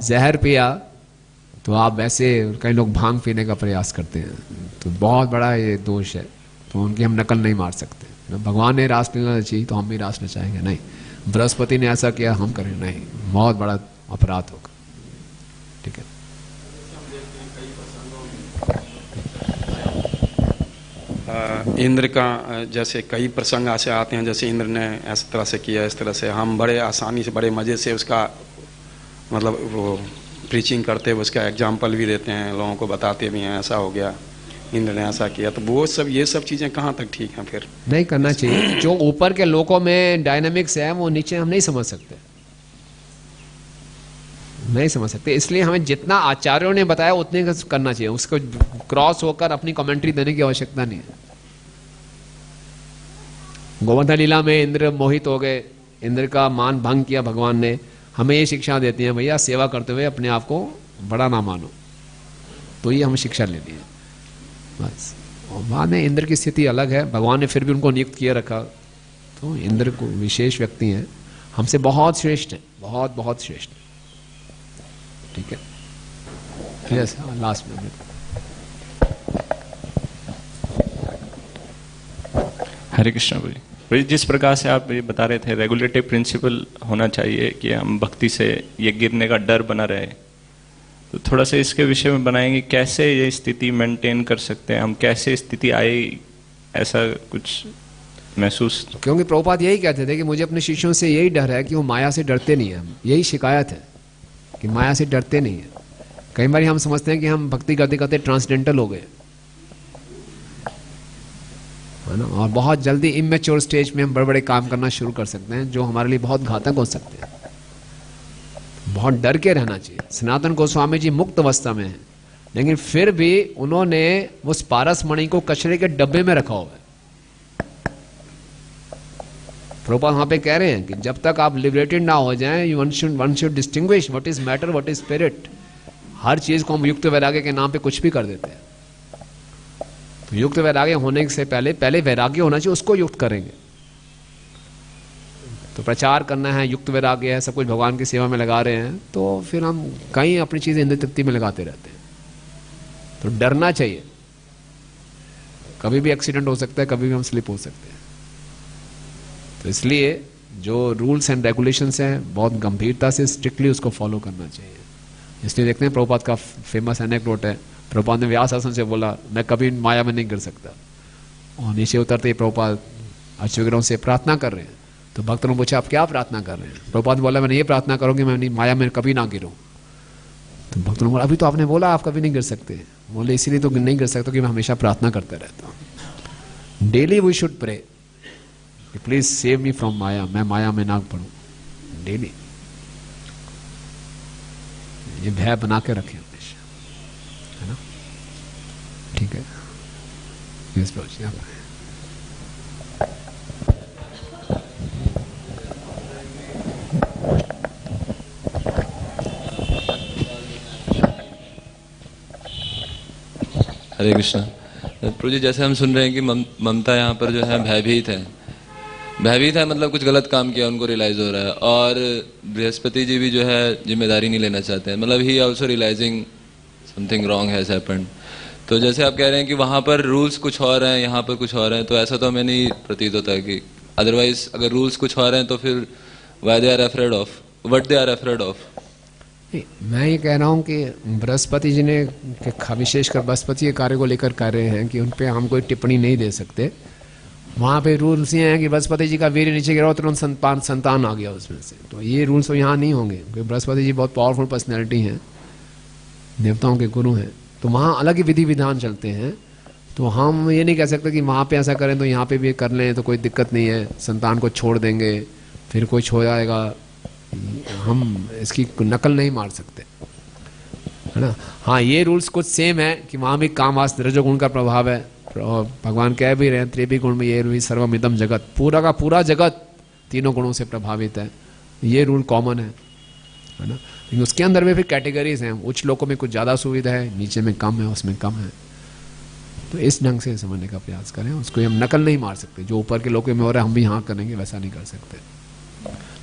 जहर पिया तो आप वैसे कई लोग भांग पीने का प्रयास करते हैं, तो बहुत बड़ा ये दोष है, तो उनकी हम नकल नहीं मार सकते। भगवान ने रासलीला रची तो हम भी रास नचाएंगे नहीं, बृहस्पति ने ऐसा किया हम करें नहीं, बहुत बड़ा अपराध होगा। ठीक है, इंद्र का जैसे कई प्रसंग ऐसे आते हैं, जैसे इंद्र ने इस तरह से किया, इस तरह से हम बड़े आसानी से बड़े मज़े से उसका मतलब वो प्रीचिंग करते हुए उसका एग्जाम्पल भी देते हैं, लोगों को बताते भी हैं ऐसा हो गया, इंद्र ने ऐसा किया। तो वो सब ये सब चीज़ें कहाँ तक ठीक हैं? फिर नहीं करना चाहिए। जो ऊपर के लोकों में डायनामिक्स है वो नीचे हम नहीं समझ सकते, नहीं समझ सकते, इसलिए हमें जितना आचार्यों ने बताया उतने करना चाहिए, उसको क्रॉस होकर अपनी कमेंट्री देने की आवश्यकता नहीं है। गोवर्धन लीला में इंद्र मोहित हो गए, इंद्र का मान भंग किया भगवान ने, हमें ये शिक्षा देती है भैया सेवा करते हुए अपने आप को बड़ा ना मानो, तो ये हमें शिक्षा लेनी है बस। और बाद में इंद्र की स्थिति अलग है, भगवान ने फिर भी उनको नियुक्त किया रखा, तो इंद्र को विशेष व्यक्ति हैं, हमसे बहुत श्रेष्ठ हैं, बहुत बहुत श्रेष्ठ। ठीक है, यस लास्ट में हरे कृष्ण भाई। भाई जिस प्रकार से आप ये बता रहे थे रेगुलेटिव प्रिंसिपल होना चाहिए कि हम भक्ति से ये गिरने का डर बना रहे, तो थोड़ा सा इसके विषय में बनाएंगे, कैसे ये स्थिति मेंटेन कर सकते हैं हम, कैसे स्थिति आई, ऐसा कुछ महसूस। क्योंकि प्रभुपाद यही कहते थे कि मुझे अपने शिष्यों से यही डर है कि वो माया से डरते नहीं है, यही शिकायत है कि माया से डरते नहीं है। कई बार हम समझते हैं कि हम भक्ति करते करते ट्रांसडेंटल हो गए, है ना, और बहुत जल्दी इमेच्योर स्टेज में हम बड़े बड़े काम करना शुरू कर सकते हैं जो हमारे लिए बहुत घातक हो सकते हैं। बहुत डर के रहना चाहिए। सनातन गोस्वामी जी मुक्त अवस्था में हैं, लेकिन फिर भी उन्होंने उस पारस मणि को कचरे के डब्बे में रखा हुआ है। प्रभुपाद वहां पे कह रहे हैं कि जब तक आप लिबरेटेड ना हो जाएं, one should distinguish what is matter what is spirit. हर चीज को हम युक्त वैराग्य के नाम पे कुछ भी कर देते हैं। तो युक्त वैराग्य होने से पहले वैराग्य होना चाहिए, उसको युक्त करेंगे। तो प्रचार करना है, युक्त वैराग्य है, सब कुछ भगवान की सेवा में लगा रहे हैं, तो फिर हम कहीं अपनी चीजें इंद्रिय तृप्ति में लगाते रहते हैं। तो डरना चाहिए, कभी भी एक्सीडेंट हो सकता है, कभी भी हम स्लिप हो सकते हैं। तो इसलिए जो रूल्स एंड रेगुलेशंस हैं बहुत गंभीरता से स्ट्रिक्टली उसको फॉलो करना चाहिए। इसलिए देखते हैं प्रभुपाद का फेमस एनेक्डोट है, प्रभुपाद ने व्यास आसन से बोला मैं कभी माया में नहीं गिर सकता, और नीचे उतरते ही प्रभुपाद अश्वगिरों से प्रार्थना कर रहे हैं। तो भक्तों ने पूछा आप क्या प्रार्थना कर रहे हैं? प्रभुपाद बोला मैंने ये प्रार्थना करूँगी मैं माया में कभी ना गिरूँ। तो भक्तों ने बोला अभी तो आपने बोला आप कभी नहीं गिर सकते। बोले इसीलिए तो नहीं गिर सकता कि मैं हमेशा प्रार्थना करता रहता हूँ। Daily we should pray please save me from maya, मैं माया में ना पड़ूं। डेली ये भय बना के रखें हमेशा, है ना। ठीक है, यस प्रभु जी आप हरे कृष्ण। प्रभु जी जैसे हम सुन रहे हैं कि ममता यहाँ पर जो है भयभीत है, भयभीत है, मतलब कुछ गलत काम किया उनको रियलाइज हो रहा है। और बृहस्पति जी भी जो है जिम्मेदारी नहीं लेना चाहते हैं, मतलब he also realising something wrong has happened. तो जैसे आप कह रहे हैं कि वहाँ पर रूल्स कुछ और हैं, यहाँ पर कुछ और हैं, तो ऐसा तो हमें नहीं प्रतीत होता है कि अदरवाइज अगर रूल्स कुछ और हैं तो फिर why they are afraid of, what they are afraid of. मैं ये कह रहा हूँ कि बृहस्पति जी ने विशेषकर बृहस्पति के कार्य को लेकर कह रहे हैं कि उन पर हम कोई टिप्पणी नहीं दे सकते। वहाँ पे रूल्स ये हैं कि बृहस्पति जी का वीर्य नीचे गिरा तुरंत संतान आ गया उसमें से, तो ये रूल्स तो यहाँ नहीं होंगे क्योंकि बृहस्पति जी बहुत पावरफुल पर्सनैलिटी हैं, देवताओं के गुरु हैं, तो वहाँ अलग ही विधि विधान चलते हैं। तो हम ये नहीं कह सकते कि वहाँ पे ऐसा करें तो यहाँ पे भी कर लें तो कोई दिक्कत नहीं है, संतान को छोड़ देंगे फिर कुछ हो जाएगा, हम इसकी नकल नहीं मार सकते, है ना। हाँ, ये रूल्स कुछ सेम है कि वहाँ भी कामास रजोगुण का प्रभाव है, भगवान कह भी रहे हैं त्रिभी गुण में ये भी सर्वमिदम जगत, पूरा का पूरा जगत तीनों गुणों से प्रभावित है, ये रूल कॉमन है ना। लेकिन उसके अंदर में फिर कैटेगरीज हैं, उच्च लोकों में कुछ ज़्यादा सुविधा है, नीचे में कम है, उसमें कम है। तो इस ढंग से समझने का प्रयास करें, उसको हम नकल नहीं मार सकते, जो ऊपर के लोगों में हो रहा है हम भी यहाँ करेंगे वैसा नहीं कर सकते।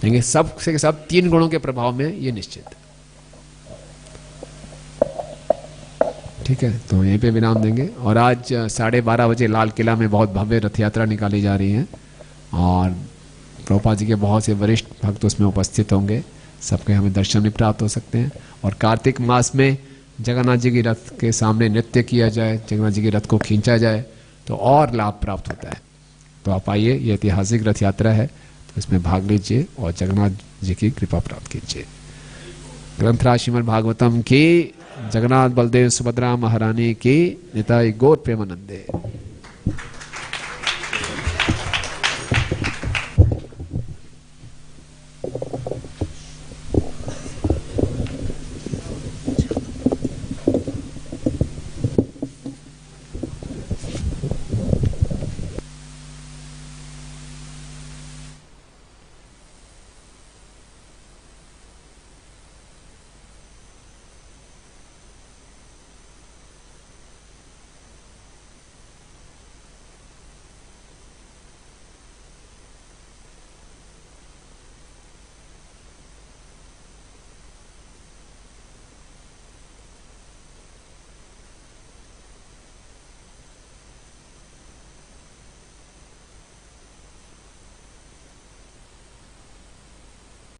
लेकिन सब से सब तीन गुणों के प्रभाव में ये निश्चित है। ठीक है, तो यहीं पे विराम देंगे। और आज 12:30 बजे लाल किला में बहुत भव्य रथ यात्रा निकाली जा रही है और प्रभुपाद जी के बहुत से वरिष्ठ भक्त उसमें उपस्थित होंगे, सबके हमें दर्शन भी प्राप्त हो सकते हैं। और कार्तिक मास में जगन्नाथ जी की रथ के सामने नृत्य किया जाए, जगन्नाथ जी की रथ को खींचा जाए तो और लाभ प्राप्त होता है। तो आप आइए, ये ऐतिहासिक रथ यात्रा है, तो इसमें भाग लीजिए और जगन्नाथ जी की कृपा प्राप्त कीजिए। ग्रंथराज श्रीमद् भागवतम की, जगन्नाथ बलदेव सुभद्रा महारानी की, निताई गौर प्रेमानंदे।